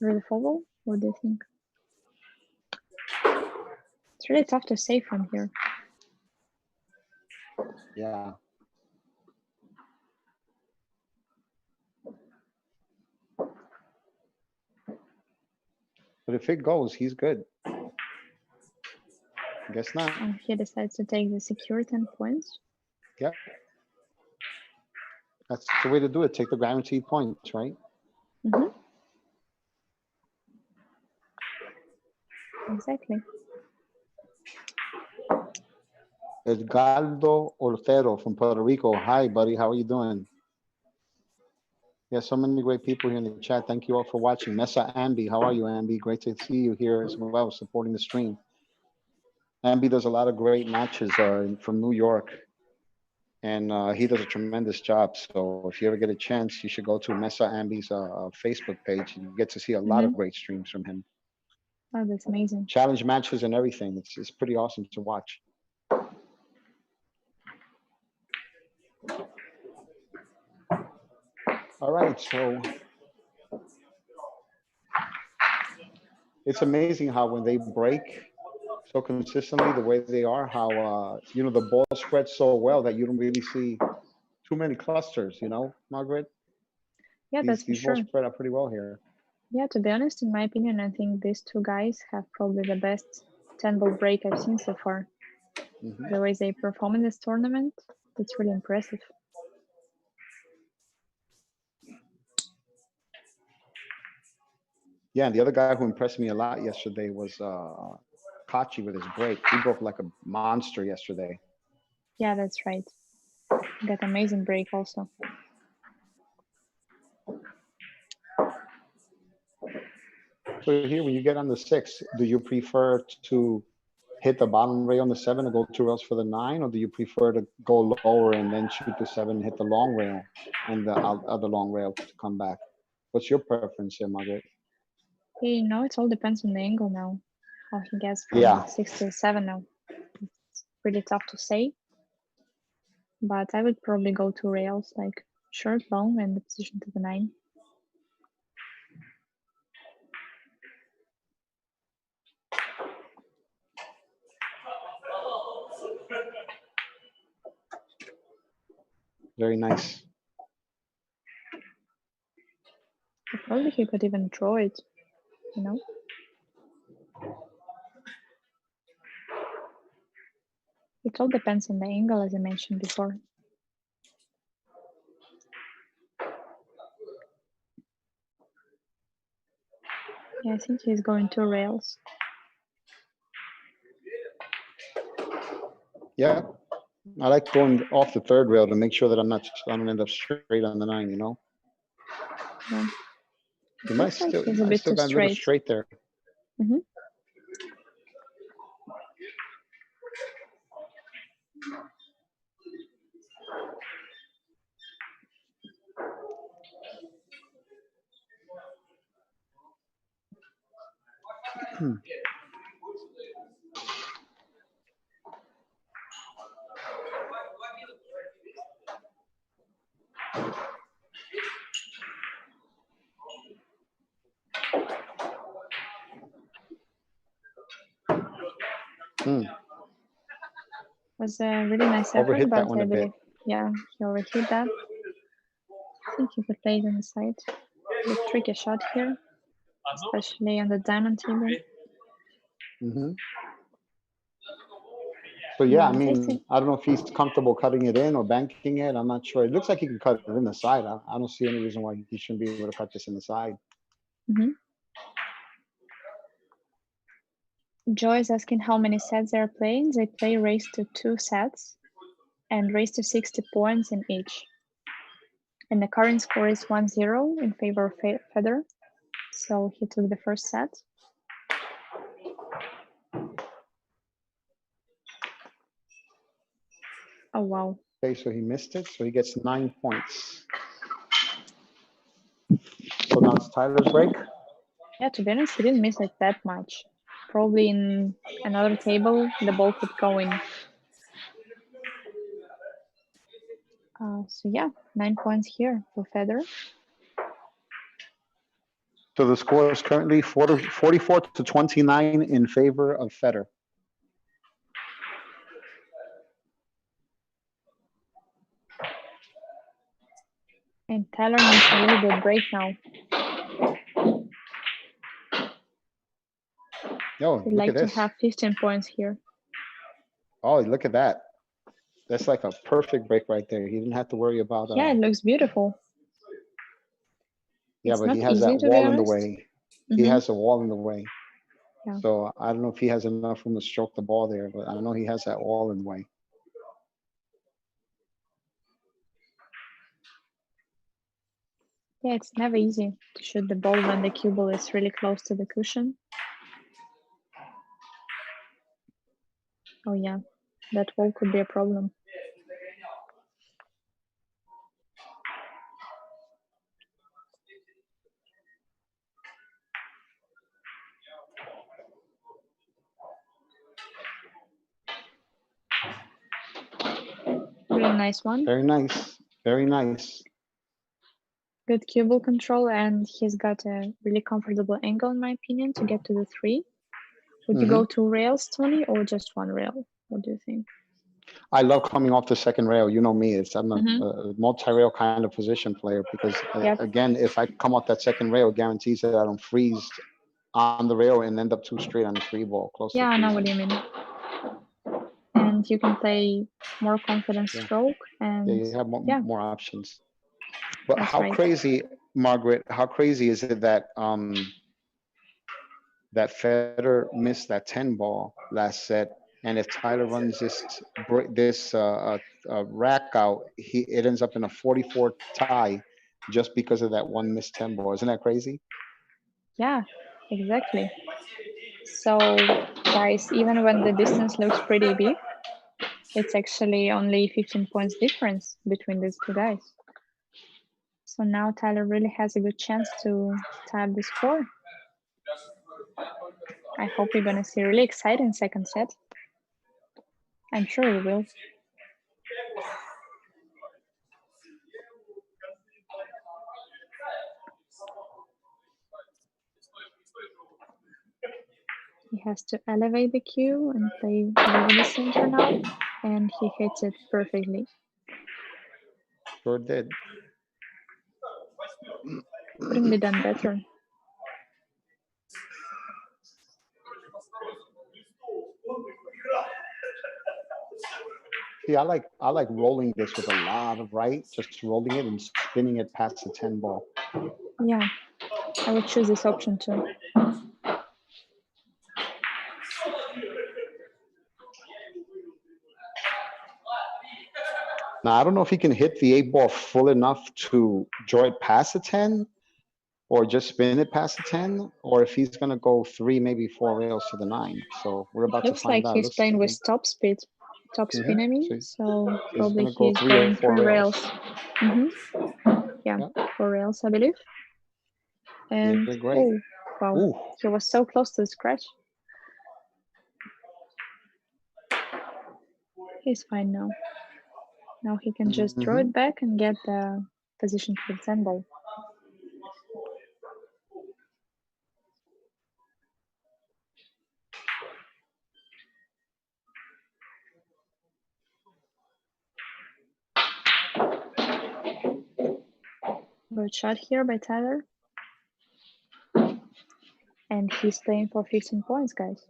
S3: or the 4 ball. What do you think? It's really tough to say from here.
S2: Yeah. But if it goes, he's good. Guess not.
S3: And he decides to take the secure 10 points.
S2: Yep. That's the way to do it. Take the guaranteed points, right?
S3: Exactly.
S2: Edgardo Ortero from Puerto Rico. Hi, buddy. How are you doing? Yeah, so many great people here in the chat. Thank you all for watching. Mesa Ambi, how are you, Ambi? Great to see you here as well, supporting the stream. Ambi does a lot of great matches from New York, and he does a tremendous job. So if you ever get a chance, you should go to Mesa Ambi's Facebook page. You get to see a lot of great streams from him.
S3: Oh, that's amazing.
S2: Challenge matches and everything. It's pretty awesome to watch. All right, so it's amazing how when they break so consistently the way they are, how you know, the ball spreads so well that you don't really see too many clusters, you know, Margaret?
S3: Yeah, that's for
S2: these
S3: sure.
S2: balls spread out pretty well here.
S3: Yeah, to be honest, in my opinion, I think these 2 guys have probably the best 10-ball break I've seen so far. The way they perform in this tournament, it's really impressive.
S2: Yeah, and the other guy who impressed me a lot yesterday was Kachi with his break. He broke like a monster yesterday.
S3: Yeah, that's right. Got amazing break also.
S2: So here, when you get on the 6, do you prefer to hit the bottom rail on the 7 and go 2 rails for the 9, or do you prefer to go lower and then shoot the 7 and hit the long rail and the other long rail to come back? What's your preference here, Margaret?
S3: You know, it all depends on the angle now. How he gets from
S2: Yeah.
S3: 6 to 7 now. It's pretty tough to say. But I would probably go 2 rails, like short, long, and the position to the 9.
S2: Very nice.
S3: Probably he could even draw it, you know? It all depends on the angle, as I mentioned before. Yeah, I think he's going 2 rails.
S2: Yeah. I like going off the 3rd rail to make sure that I don't end up straight on the 9, you know?
S3: Yeah.
S2: You might
S3: Looks like
S2: still,
S3: he's a
S2: I
S3: bit
S2: still
S3: too
S2: got a little
S3: straight.
S2: straight there.
S3: Mm-hmm. Was a really nice effort,
S2: Overhit that
S3: but
S2: one
S3: I
S2: a bit.
S3: believe, yeah, he overhit that. I think he could play it on the side. A tricky shot here, especially on the diamond table.
S2: So yeah, I
S3: But I
S2: mean,
S3: think,
S2: I don't know if he's comfortable cutting it in or banking it. I'm not sure. It looks like he can cut it in the side. I don't see any reason why he shouldn't be able to cut this in the side.
S3: Joy is asking how many sets they are playing. They play race to 2 sets and race to 60 points in each. And the current score is 1-0 in favor of Fedor. So he took the first set. Oh, wow.
S2: Okay, so he missed it. So he gets 9 points. So now it's Tyler's break.
S3: Yeah, to be honest, he didn't miss it that much. Probably in another table, the ball could go in. So yeah, 9 points here for Fedor.
S2: So the score is currently 44 to 29 in favor of Fedor.
S3: And Tyler needs a really good break now.
S2: Yo,
S3: He'd
S2: look
S3: like
S2: at
S3: to
S2: this.
S3: have 15 points here.
S2: Oh, look at that. That's like a perfect break right there. He didn't have to worry about.
S3: Yeah, it looks beautiful.
S2: Yeah,
S3: It's
S2: but
S3: not
S2: he has
S3: easy,
S2: that
S3: to be
S2: wall in the
S3: honest.
S2: way. He has a wall in the way.
S3: Yeah.
S2: So I don't know if he has enough room to stroke the ball there, but I know he has that wall in the way.
S3: Yeah, it's never easy to shoot the ball when the cue ball is really close to the cushion. Oh yeah, that wall could be a problem. Really nice one.
S2: Very nice. Very nice.
S3: Good cue ball control, and he's got a really comfortable angle, in my opinion, to get to the 3. Would you go 2 rails, Tony, or just 1 rail? What do you think?
S2: I love coming off the second rail. You know me. I'm a multi-rail kind of position player because, again, if I come off that second rail, it guarantees that I don't freeze on the rail and end up too straight on the 3 ball. Close
S3: Yeah,
S2: to
S3: I know what you mean. And you can play more confident stroke. And
S2: yeah, you have more options. But
S3: that's
S2: how
S3: right.
S2: crazy, Margaret, how crazy is it that that Federer missed that 10 ball last set. And if Tyler runs this rack out, it ends up in a 44 tie just because of that one missed 10 ball. Isn't that crazy?
S3: Yeah, exactly. So, guys, even when the distance looks pretty big, it's actually only 15 points difference between these two guys. So now Tyler really has a good chance to tie up the score. I hope we're gonna see a really exciting second set. I'm sure we will. He has to elevate the cue and play over the center now, and he hits it perfectly.
S2: Sure did.
S3: Couldn't be done better.
S2: See, I like rolling this with a lot of right, just rolling it and spinning it past the 10 ball.
S3: Yeah, I would choose this option too.
S2: Now, I don't know if he can hit the 8 ball full enough to draw it past the 10 or just spin it past the 10, or if he's going to go 3, maybe 4 rails to the 9. So we're about to
S3: Looks
S2: find
S3: like
S2: out.
S3: he's playing with top spin, I mean. So probably
S2: gonna go
S3: he's
S2: 3 or
S3: going
S2: 4
S3: 3
S2: rails.
S3: rails. Yeah, 4 rails, I believe. And
S2: did great.
S3: oh, wow,
S2: Ooh.
S3: he was so close to the scratch. He's fine now. Now he can just draw it back and get the position for the 10 ball. Good shot here by Tyler. And he's playing for 15 points, guys.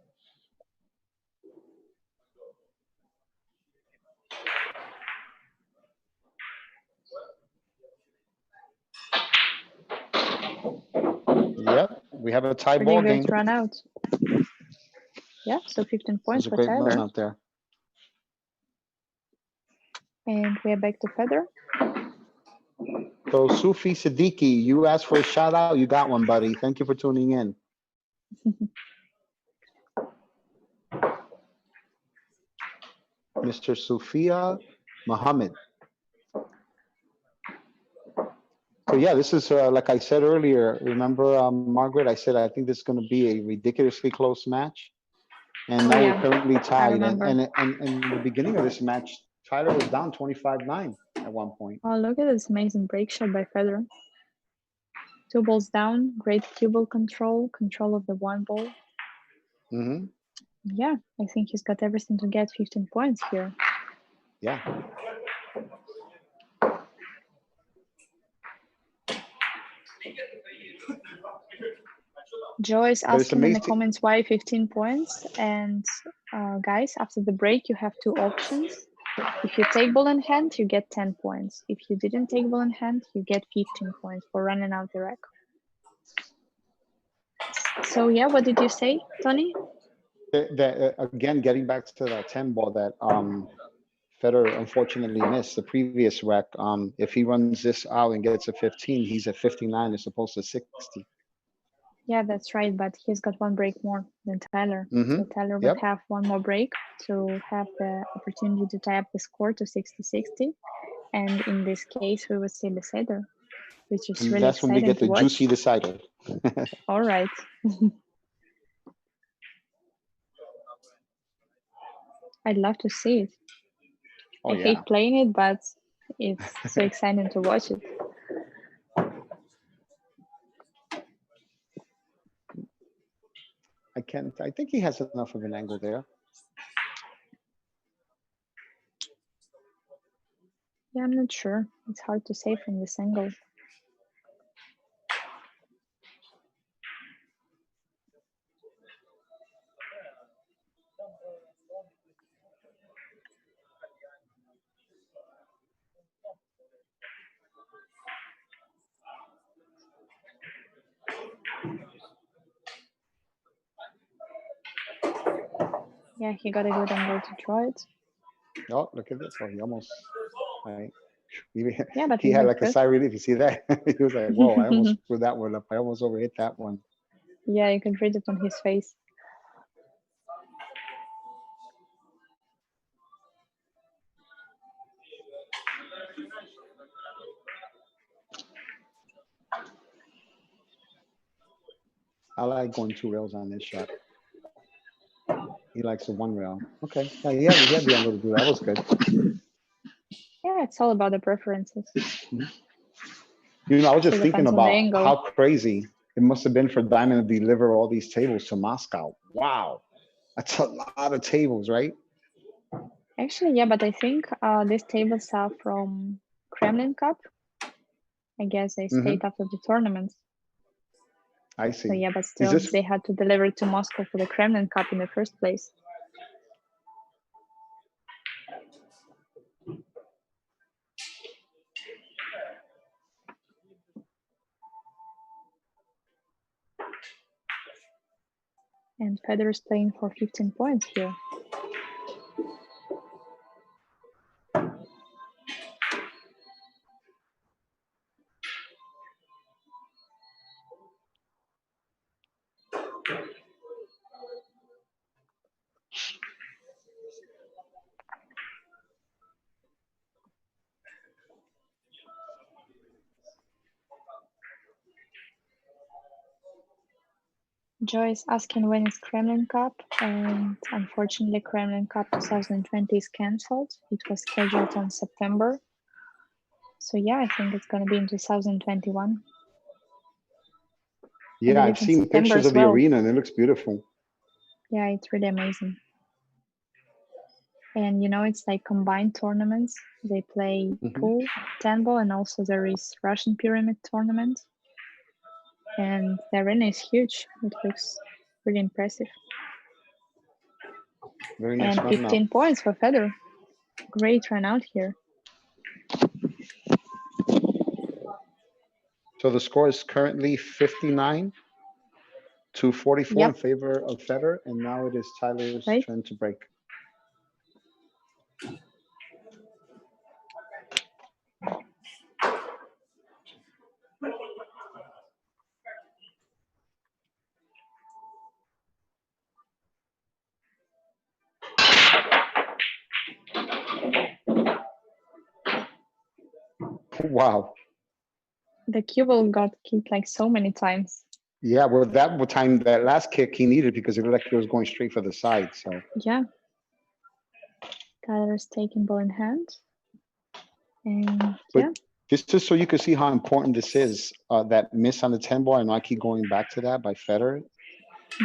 S2: Yep, we have a tie
S3: Pretty
S2: ball
S3: great
S2: game.
S3: run out. Yeah, so 15 points
S2: That's a
S3: for
S2: great
S3: Tyler.
S2: run out there.
S3: And we're back to Fedor.
S2: So Sufi Siddiqui, you asked for a shout out. You got one, buddy. Thank you for tuning in. Mr. Sufia Muhammad. So yeah, this is like I said earlier. Remember, Margaret? I said I think this is going to be a ridiculously close match, and now
S3: yeah,
S2: we're currently tied.
S3: remember.
S2: And in the beginning of this match, Tyler was down 25-9 at one point.
S3: Oh, look at this amazing break shot by Fedor. 2 balls down, great cue ball control of the 1 ball. Yeah, I think he's got everything to get 15 points here.
S2: Yeah.
S3: Joe is asking in the comments why 15 points. And guys, after the break, you have 2 options. If you take ball in hand, you get 10 points. If you didn't take ball in hand, you get 15 points for running out the rack. So yeah, what did you say, Tony?
S2: Again, getting back to that 10 ball that Federer unfortunately missed the previous rack. If he runs this out and gets a 15, he's at 59 as opposed to 60.
S3: Yeah, that's right, but he's got 1 break more than Tyler. So Tyler would have 1 more break to have the opportunity to tie up the score to 60-60. And in this case, we would say decider, which is really
S2: that's
S3: exciting
S2: when we get
S3: to
S2: the
S3: watch.
S2: juicy decider.
S3: All right. I'd love to see it. I hate playing it, but it's so exciting to watch it.
S2: I think he has enough of an angle there.
S3: Yeah, I'm not sure. It's hard to say from this angle. Yeah, he got a good angle to draw it.
S2: Oh, look at this. Oh, he almost, right. He,
S3: Yeah, but
S2: he
S3: he
S2: had
S3: went
S2: like a
S3: good.
S2: side relief. You see that? He was like, whoa, I almost screwed that one up. I almost overhit that one.
S3: Yeah, you can read it on his face.
S2: I like going 2 rails on this shot. He likes the 1 rail. Okay. Yeah, he had the angle to do that. That was good.
S3: Yeah, it's all about the preferences.
S2: You know, I was just
S3: So
S2: thinking
S3: depends on the
S2: about
S3: angle.
S2: how crazy it must have been for Diamond to deliver all these tables to Moscow. Wow. That's a lot of tables, right?
S3: Actually, yeah, but I think these tables are from Kremlin Cup. I guess they stayed after the tournament.
S2: I see.
S3: So yeah, but
S2: Is
S3: still,
S2: this
S3: they had to deliver it to Moscow for the Kremlin Cup in the first place. And Fedor is playing for 15 points here. Joy is asking when is Kremlin Cup, and unfortunately Kremlin Cup 2020 is cancelled. It was scheduled on September. So yeah, I think it's going to be in 2021.
S2: Yeah, I've
S3: believe in
S2: seen
S3: September
S2: pictures
S3: as
S2: of the
S3: well.
S2: arena and it looks beautiful.
S3: Yeah, it's really amazing. And you know, it's like combined tournaments. They play pool, 10 ball, and also there is Russian pyramid tournament. And the arena is huge. It looks really impressive.
S2: Very nice
S3: And
S2: run
S3: 15
S2: out.
S3: points for Fedor. Great run out here.
S2: So the score is currently 59 to 44 in favor of Federer, and now it is Tyler's
S3: Right.
S2: turn to break. Wow.
S3: The cue ball got kicked like so many times.
S2: Yeah, well, that time, that last kick he needed because it looked like it was going straight for the side. So
S3: Yeah. Tyler's taking ball in hand. And
S2: but
S3: yeah.
S2: just so you can see how important this is, that miss on the 10 ball, and I keep going back to that by Federer,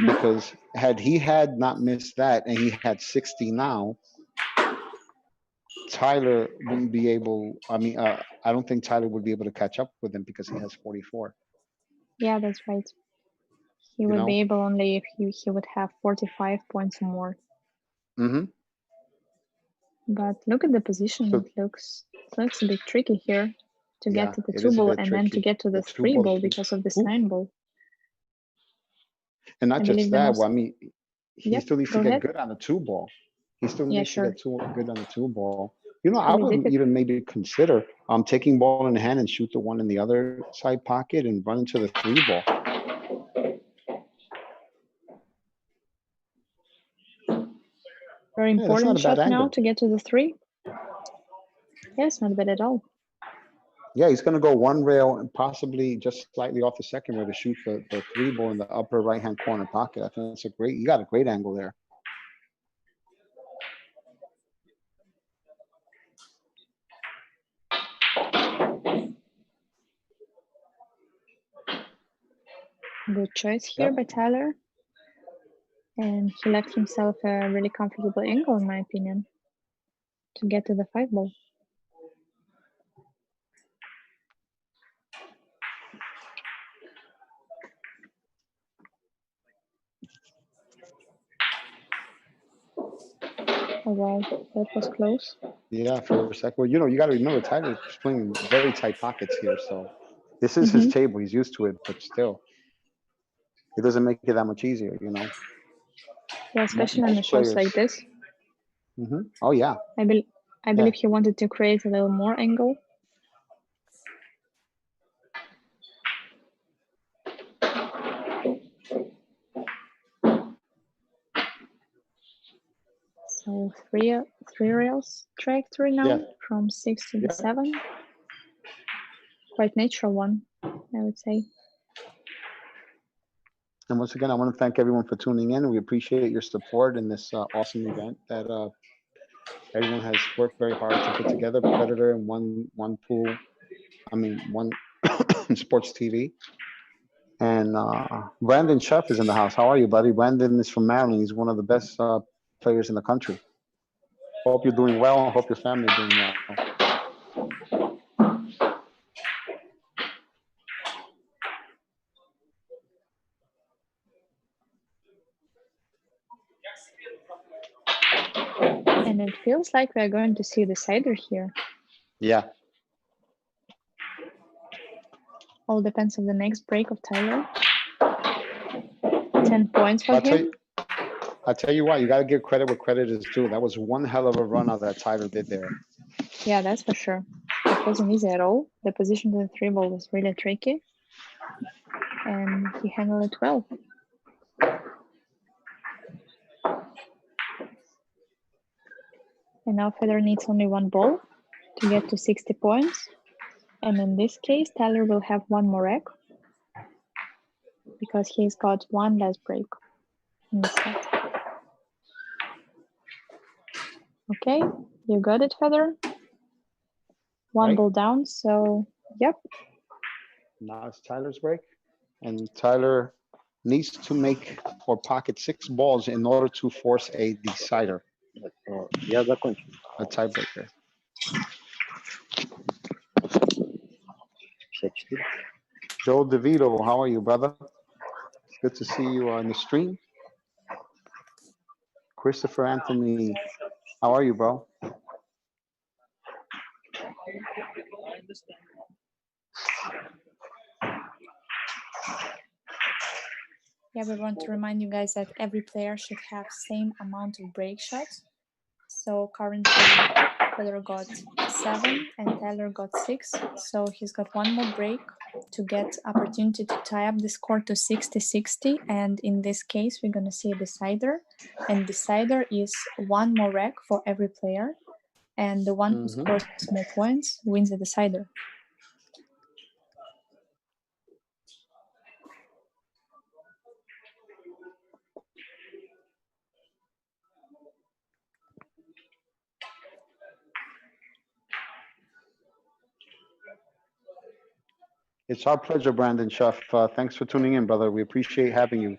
S2: because had he had not missed that and he had 60 now, Tyler wouldn't be able, I mean, I don't think Tyler would be able to catch up with him because he has 44.
S3: Yeah, that's right. He
S2: You
S3: would
S2: know?
S3: be able only if he would have 45 points or more. But look at the position.
S2: So,
S3: It looks a bit tricky here to
S2: yeah,
S3: get to the
S2: it
S3: 2
S2: is a
S3: ball
S2: bit
S3: and then to
S2: tricky.
S3: get to the
S2: two
S3: 3
S2: ball
S3: ball
S2: is-
S3: because of this
S2: Ooh.
S3: 9 ball.
S2: And not
S3: I
S2: just
S3: believe the
S2: that,
S3: most-
S2: well, I mean, he
S3: Yep,
S2: still needs to
S3: go
S2: get
S3: ahead.
S2: good on the 2 ball. He still
S3: Yeah,
S2: needs
S3: sure.
S2: to get good on the 2 ball. You know, I
S3: Really
S2: would
S3: difficult.
S2: even maybe consider taking ball in hand and shoot the one in the other side pocket and run into the 3 ball.
S3: Very
S2: Yeah, that's not
S3: important
S2: a bad
S3: shot now
S2: angle.
S3: to get to the 3. Yeah, it's not bad at all.
S2: Yeah, he's gonna go 1 rail and possibly just slightly off the second rail to shoot the 3 ball in the upper right-hand corner pocket. I think that's you got a great angle there.
S3: Good choice here by Tyler. And he left himself a really comfortable angle, in my opinion, to get to the 5 ball. Oh, wow, that was close.
S2: Yeah, for a sec. Well, you know, you got to remember Tyler's playing very tight pockets here, so this is his table. He's used to it, but still, it doesn't make it that much easier, you know.
S3: Yeah, especially on the shots like this.
S2: Oh yeah.
S3: I believe he wanted to create a little more angle. So three rails trajectory now from 6 to the 7. Quite natural one, I would say.
S2: And once again, I want to thank everyone for tuning in. We appreciate your support in this awesome event that everyone has worked very hard to put together. Predator and one pool, one sports TV. And Brandon Schuff is in the house. How are you, buddy? Brandon is from Maryland. He's one of the best players in the country. Hope you're doing well. Hope your family is doing well.
S3: And it feels like we're going to see the cider here.
S2: Yeah.
S3: All depends on the next break of Tyler. 10 points for him.
S2: I'll tell you what, you got to give credit where credit is due. That was one hell of a run out that Tyler did there.
S3: Yeah, that's for sure. It wasn't easy at all. The position to the 3-ball was really tricky. And he handled it well. And now Fedor needs only 1 ball to get to 60 points. And in this case, Tyler will have 1 more rack because he's got 1 less break in the set. Okay, you got it, Fedor. 1 ball down, so yep.
S2: Now it's Tyler's break. And Tyler needs to make or pocket 6 balls in order to force a decider. A tiebreaker. Joe DeVito, how are you, brother? It's good to see you on the stream. Christopher Anthony, how are you, bro?
S3: Yeah, we want to remind you guys that every player should have same amount of break shots. So currently, Fedor got 7 and Tyler got 6. So he's got 1 more break to get opportunity to tie up the score to 60-60. And in this case, we're going to see a decider. And decider is 1 more rack for every player. And the one who scores more points wins the decider.
S2: It's our pleasure, Brandon Schuff. Thanks for tuning in, brother. We appreciate having you.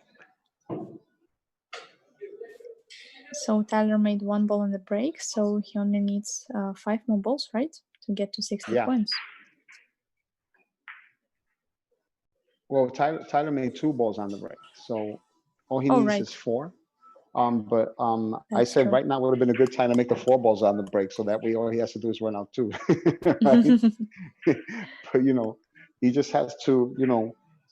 S3: So Tyler made 1 ball on the break, so he only needs 5 more balls, right? To get to 60 points.
S2: Well, Tyler made 2 balls on the break, so all he needs is 4. I said true. Right now would have been a good time to make the 4 balls on the break, so that way all he has to do is run out 2. But he just has to,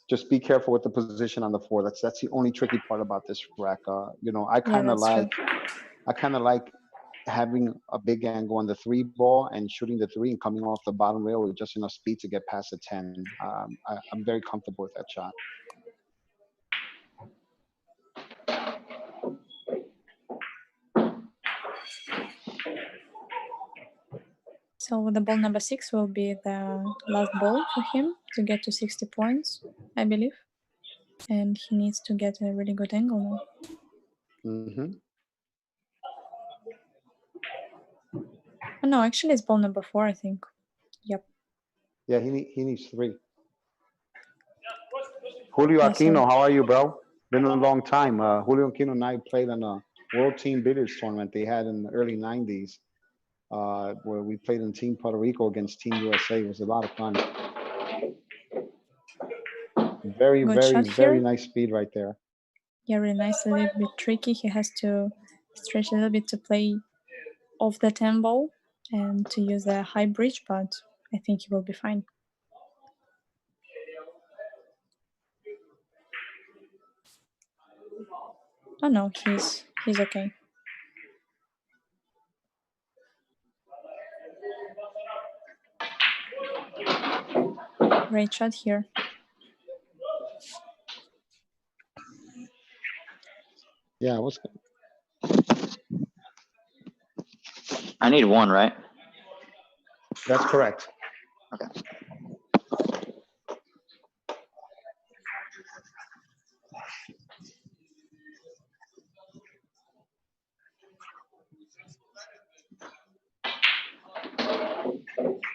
S2: just be careful with the position on the 4. That's the only tricky part about this rack. I kind of like having a big angle on the 3 ball and shooting the 3 and coming off the bottom rail with just enough speed to get past the 10. I'm very comfortable with that shot.
S3: So the ball number 6 will be the last ball for him to get to 60 points, I believe. And he needs to get a really good angle now. Oh, no, actually it's ball number 4, I think. Yep.
S2: Yeah, he needs 3. Julio Aquino, how are you, bro? Been a long time. Julio Aquino and I played in a World Team Billiards tournament they had in the early 90s. Where we played in Team Puerto Rico against Team USA. It was a lot of fun. Very nice speed right there.
S3: Yeah, really nice, a little bit tricky. He has to stretch a little bit to play off the 10 ball and to use a high bridge, but I think he will be fine. Oh no,
S7: He's okay. Great shot here.
S2: Yeah, what's
S4: I need one, right?
S2: that's correct.
S4: Okay.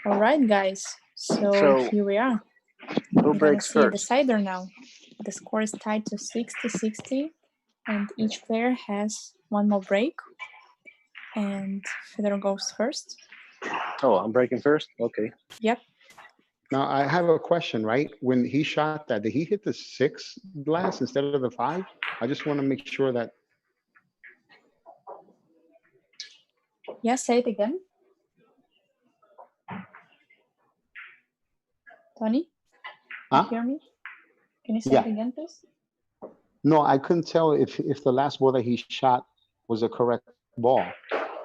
S7: All right, guys. So
S6: So,
S7: here we are.
S6: Who
S7: We're gonna
S6: breaks
S7: see a
S6: first?
S7: decider now. The score is tied to 60-60, and each player has one more break. And Fedor goes first.
S6: Oh, I'm breaking first? Okay.
S7: Yep.
S2: Now I have a question, right? When he shot that, did he hit the 6 glass instead of the 5? I just want to make sure that.
S7: Yeah, say it again. Tony, you
S2: Huh?
S7: hear me? Can you say
S2: Yeah.
S7: it again, please?
S2: No, I couldn't tell if the last ball that he shot was a correct ball.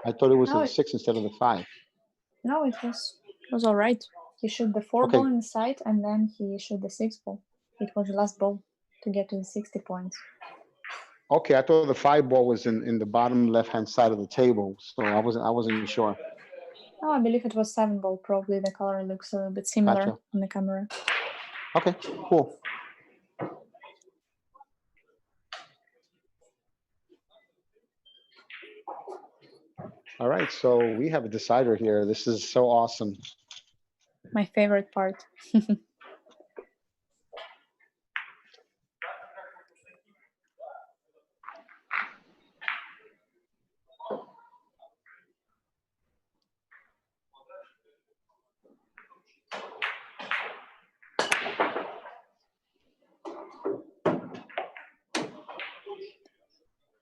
S2: I thought it was
S7: No,
S2: a 6 instead of the 5.
S7: No, it was all right. He shot the 4
S2: Okay.
S7: ball inside, and then he shot the 6 ball. It was the last ball to get to the 60 points.
S2: Okay, I thought the 5 ball was in the bottom left-hand side of the table, so I wasn't sure.
S7: No, I believe it was 7 ball. Probably the color looks a bit similar
S2: Gotcha.
S7: on the camera.
S2: Okay, cool. All right, so we have a decider here. This is so awesome.
S7: My favorite part.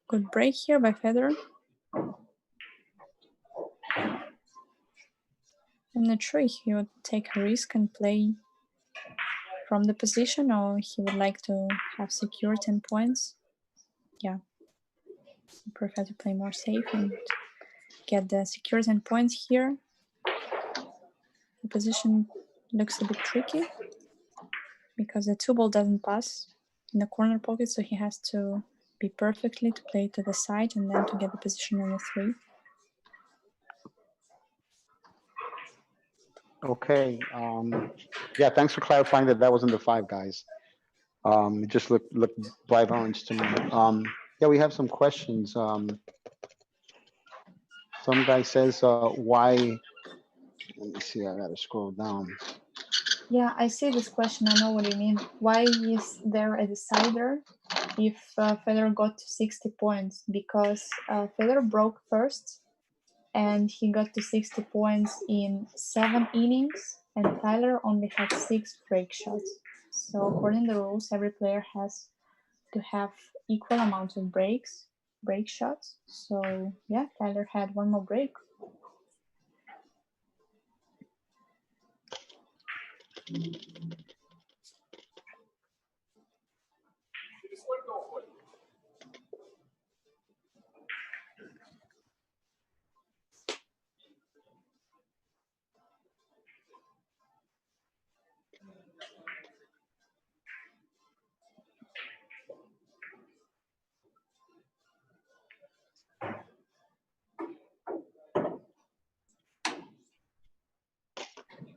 S7: Good break here by Federer. I'm not sure if he would take a risk and play from the position, or he would like to have secure 10 points. Yeah, I prefer to play more safe and get the secure 10 points here. The position looks a bit tricky because the 2 ball doesn't pass in the corner pocket, so he has to be perfectly to play to the side and then to get the position on the 3.
S2: Okay. Yeah, thanks for clarifying that wasn't the 5, guys. It just looked bright orange to me. Yeah, we have some questions. Some guy says, why? Let me see. I gotta scroll down.
S7: Yeah, I see this question. I know what you mean. Why is there a decider if Federer got to 60 points? Because Federer broke first and he got to 60 points in 7 innings, and Tyler only had 6 break shots. So according to the rules, every player has to have equal amount of break shots. So yeah, Tyler had 1 more break.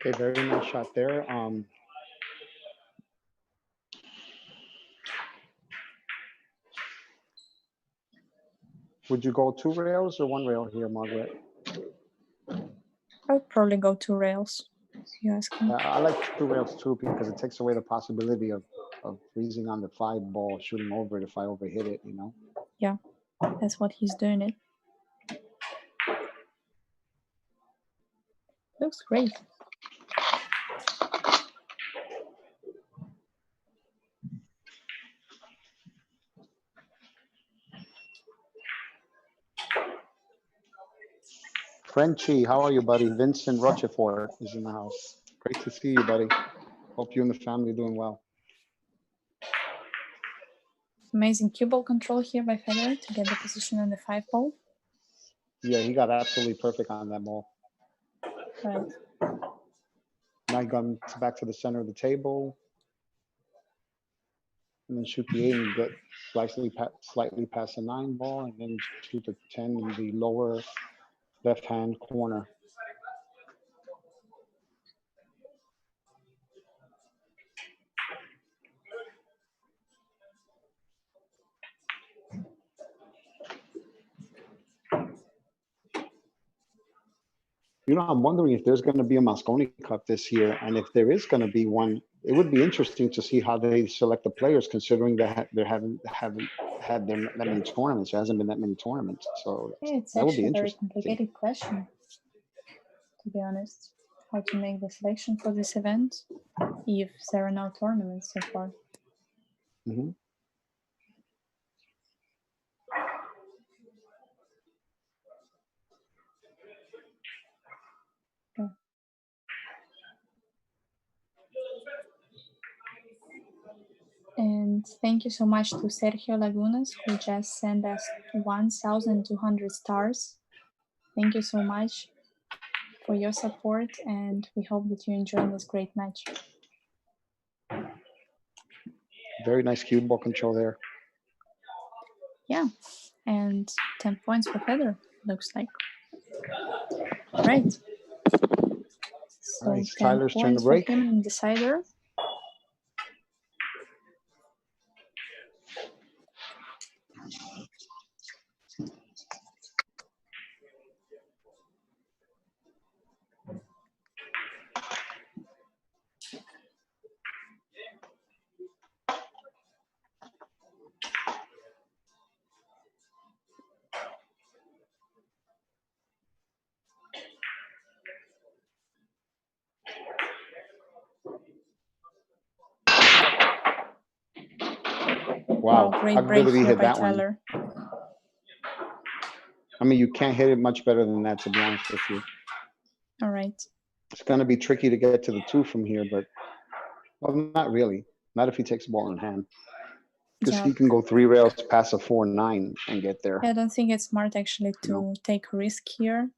S2: Okay, very nice shot there. Would you go 2 rails or 1 rail here, Margaret?
S7: I would probably go 2 rails, if you ask me.
S2: I like 2 rails too because it takes away the possibility of freezing on the 5 ball, shooting over it if I overhit it, you know?
S7: Yeah, that's what he's doing it. Looks great.
S2: Frenchie, how are you, buddy? Vincent Rochefort is in the house. Great to see you, buddy. Hope you and the family are doing well.
S7: Amazing cue ball control here by Federer to get the position on the 5-ball.
S2: Yeah, he got absolutely perfect on that ball.
S7: Right.
S2: Now he comes back to the center of the table. And then shoot the 8 and get slightly past the 9 ball, and then shoot the 10 in the lower left-hand corner. You know, I'm wondering if there's going to be a Mosconi Cup this year, and if there is going to be one, it would be interesting to see how they select the players, considering that they haven't had that many tournaments. There hasn't been that many tournaments, so
S7: Yeah, it's
S2: that would be
S7: actually a very
S2: interesting.
S7: complicated question, to be honest. How to make the selection for this event if there are no tournaments so far.
S2: Mhm.
S7: Okay. And thank you so much to Sergio Lagunas, who just sent us 1,200 stars. Thank you so much for your support, and we hope that you enjoy this great match.
S2: Very nice cue ball control there.
S7: Yeah, and 10 points for Federer, looks like. Right. So
S2: All right, it's
S7: 10
S2: Tyler's turn to
S7: points for
S2: break.
S7: him in decider.
S2: Wow,
S7: Great
S2: how
S7: break
S2: good did he
S7: here
S2: hit
S7: by
S2: that one?
S7: Tyler.
S2: I mean, you can't hit it much better than that, to be honest with you.
S7: All right.
S2: It's going to be tricky to get to the 2 from here, but well, not really. Not if he takes the ball in hand, because
S7: Yeah.
S2: he can go 3 rails past a 4-9 and get there.
S7: I don't think it's smart actually to take a risk here.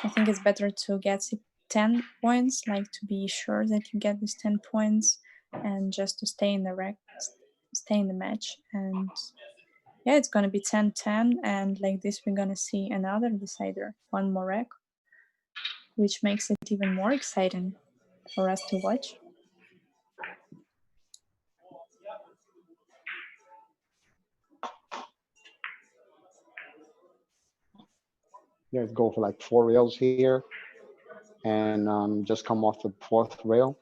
S7: I think it's better to get 10 points, like to be sure that you get these 10 points and just to stay in the stay in the match. And yeah, it's gonna be 10-10, and like this we're gonna see another decider, one more rack, which makes it even more exciting for us to watch.
S2: Yeah, go for like 4 rails here, and just come off the 4th rail,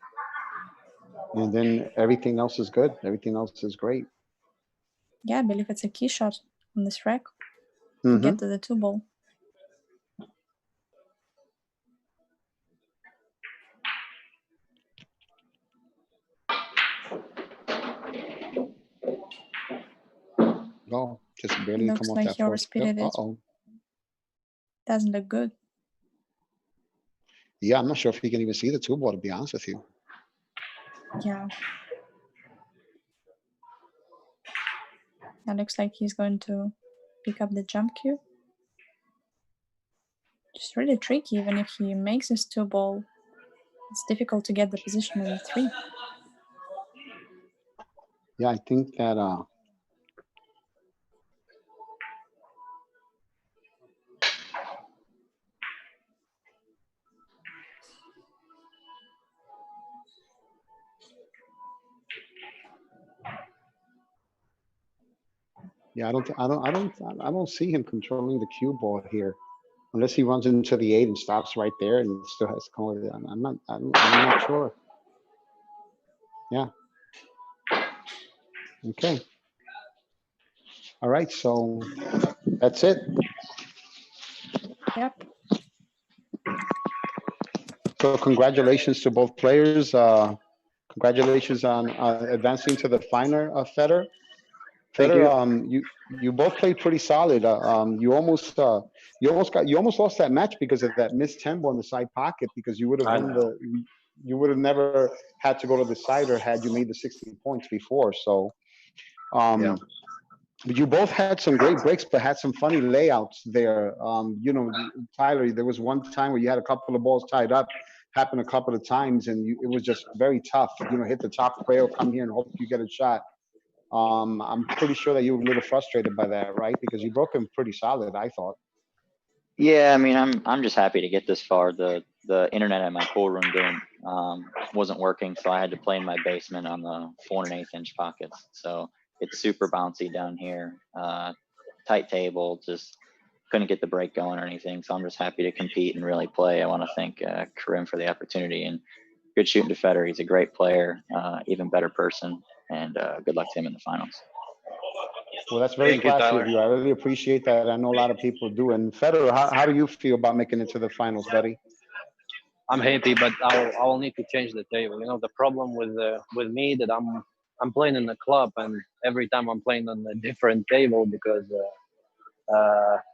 S2: and then everything else is good. Everything else is great.
S7: Yeah, I believe it's a key shot on this rack to get to the 2 ball.
S2: Oh, just barely
S7: Looks
S2: come off
S7: like
S2: that
S7: he
S2: 4th rail.
S7: overspeeded it.
S2: Uh-oh.
S7: Doesn't look good.
S2: Yeah, I'm not sure if he can even see the 2 ball, to be honest with you.
S7: Yeah. That looks like he's going to pick up the jump cue. Just really tricky. Even if he makes his 2 ball, it's difficult to get the position in the 3.
S2: Yeah, I think that yeah, I don't see him controlling the cue ball here, unless he runs into the 8 and stops right there and still has to come with it. I'm not sure. Yeah. Okay. All right, so that's it.
S7: Yep.
S2: So congratulations to both players. Congratulations on advancing to the final, Fedor.
S6: Thank
S2: Fedor,
S6: you.
S2: you both played pretty solid. You almost lost that match because of that missed 10 ball in the side pocket, because you would have
S6: I
S2: won
S6: know.
S2: you would have never had to go to the decider had you made the 60 points before. So Um, You both had some great breaks, but had some funny layouts there. You know, Tyler, there was one time where you had a couple of balls tied up, happened a couple of times, and it was just very tough. You know, hit the top rail, come here and hope you get a shot. I'm pretty sure that you were a little frustrated by that, right? Because you broke him pretty solid, I thought.
S4: Yeah, I mean, I'm just happy to get this far. The internet at my pool room wasn't working, so I had to play in my basement on the 4 1/8 inch pockets. So it's super bouncy down here. Tight table, just couldn't get the break going or anything. So I'm just happy to compete and really play. I want to thank Karim for the opportunity, and good shooting to Fedor. He's a great player, even better person, and good luck to him in the finals.
S2: Well, that's very
S6: Thank you,
S2: classy
S6: Tyler.
S2: of you. I really appreciate that. I know a lot of people do. And Fedor, how do you feel about making it to the finals, buddy?
S6: I'm happy, but I will need to change the table. You know, the problem with me that I'm playing in the club, and every time I'm playing on a different table because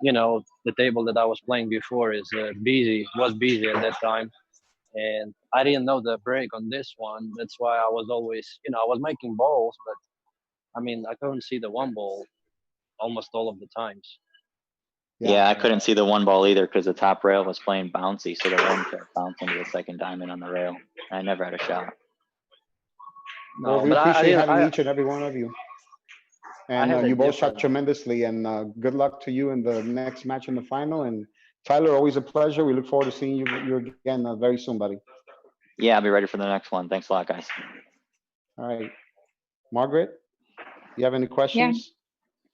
S6: you know, the table that I was playing before was busy at that time, and I didn't know the break on this one. That's why I was always, you know, I was making balls, but I mean, I couldn't see the one ball almost all of the times.
S4: Yeah, I couldn't see the one ball either because the top rail was playing bouncy, so the one kept bouncing to the second diamond on the rail. I never had a shot.
S2: Well,
S6: No,
S2: we
S6: but
S2: appreciate having
S6: I
S2: each and every one of you.
S6: had
S2: And
S6: a
S2: you both shot
S6: different.
S2: tremendously, and good luck to you in the next match in the final. And Tyler, always a pleasure. We look forward to seeing you again very soon, buddy.
S4: Yeah, I'll be ready for the next one. Thanks a lot, guys.
S2: All right. Margaret, you have any questions?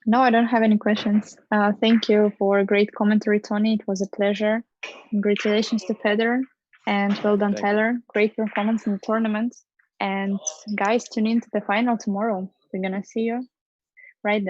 S3: No, I don't have any questions. Thank you for a great commentary, Tony. It was a pleasure. Congratulations to Fedor, and well done,
S6: Thank you.
S3: Tyler. Great performance in the tournament. And guys, tune in to the final tomorrow. We're gonna see you right there.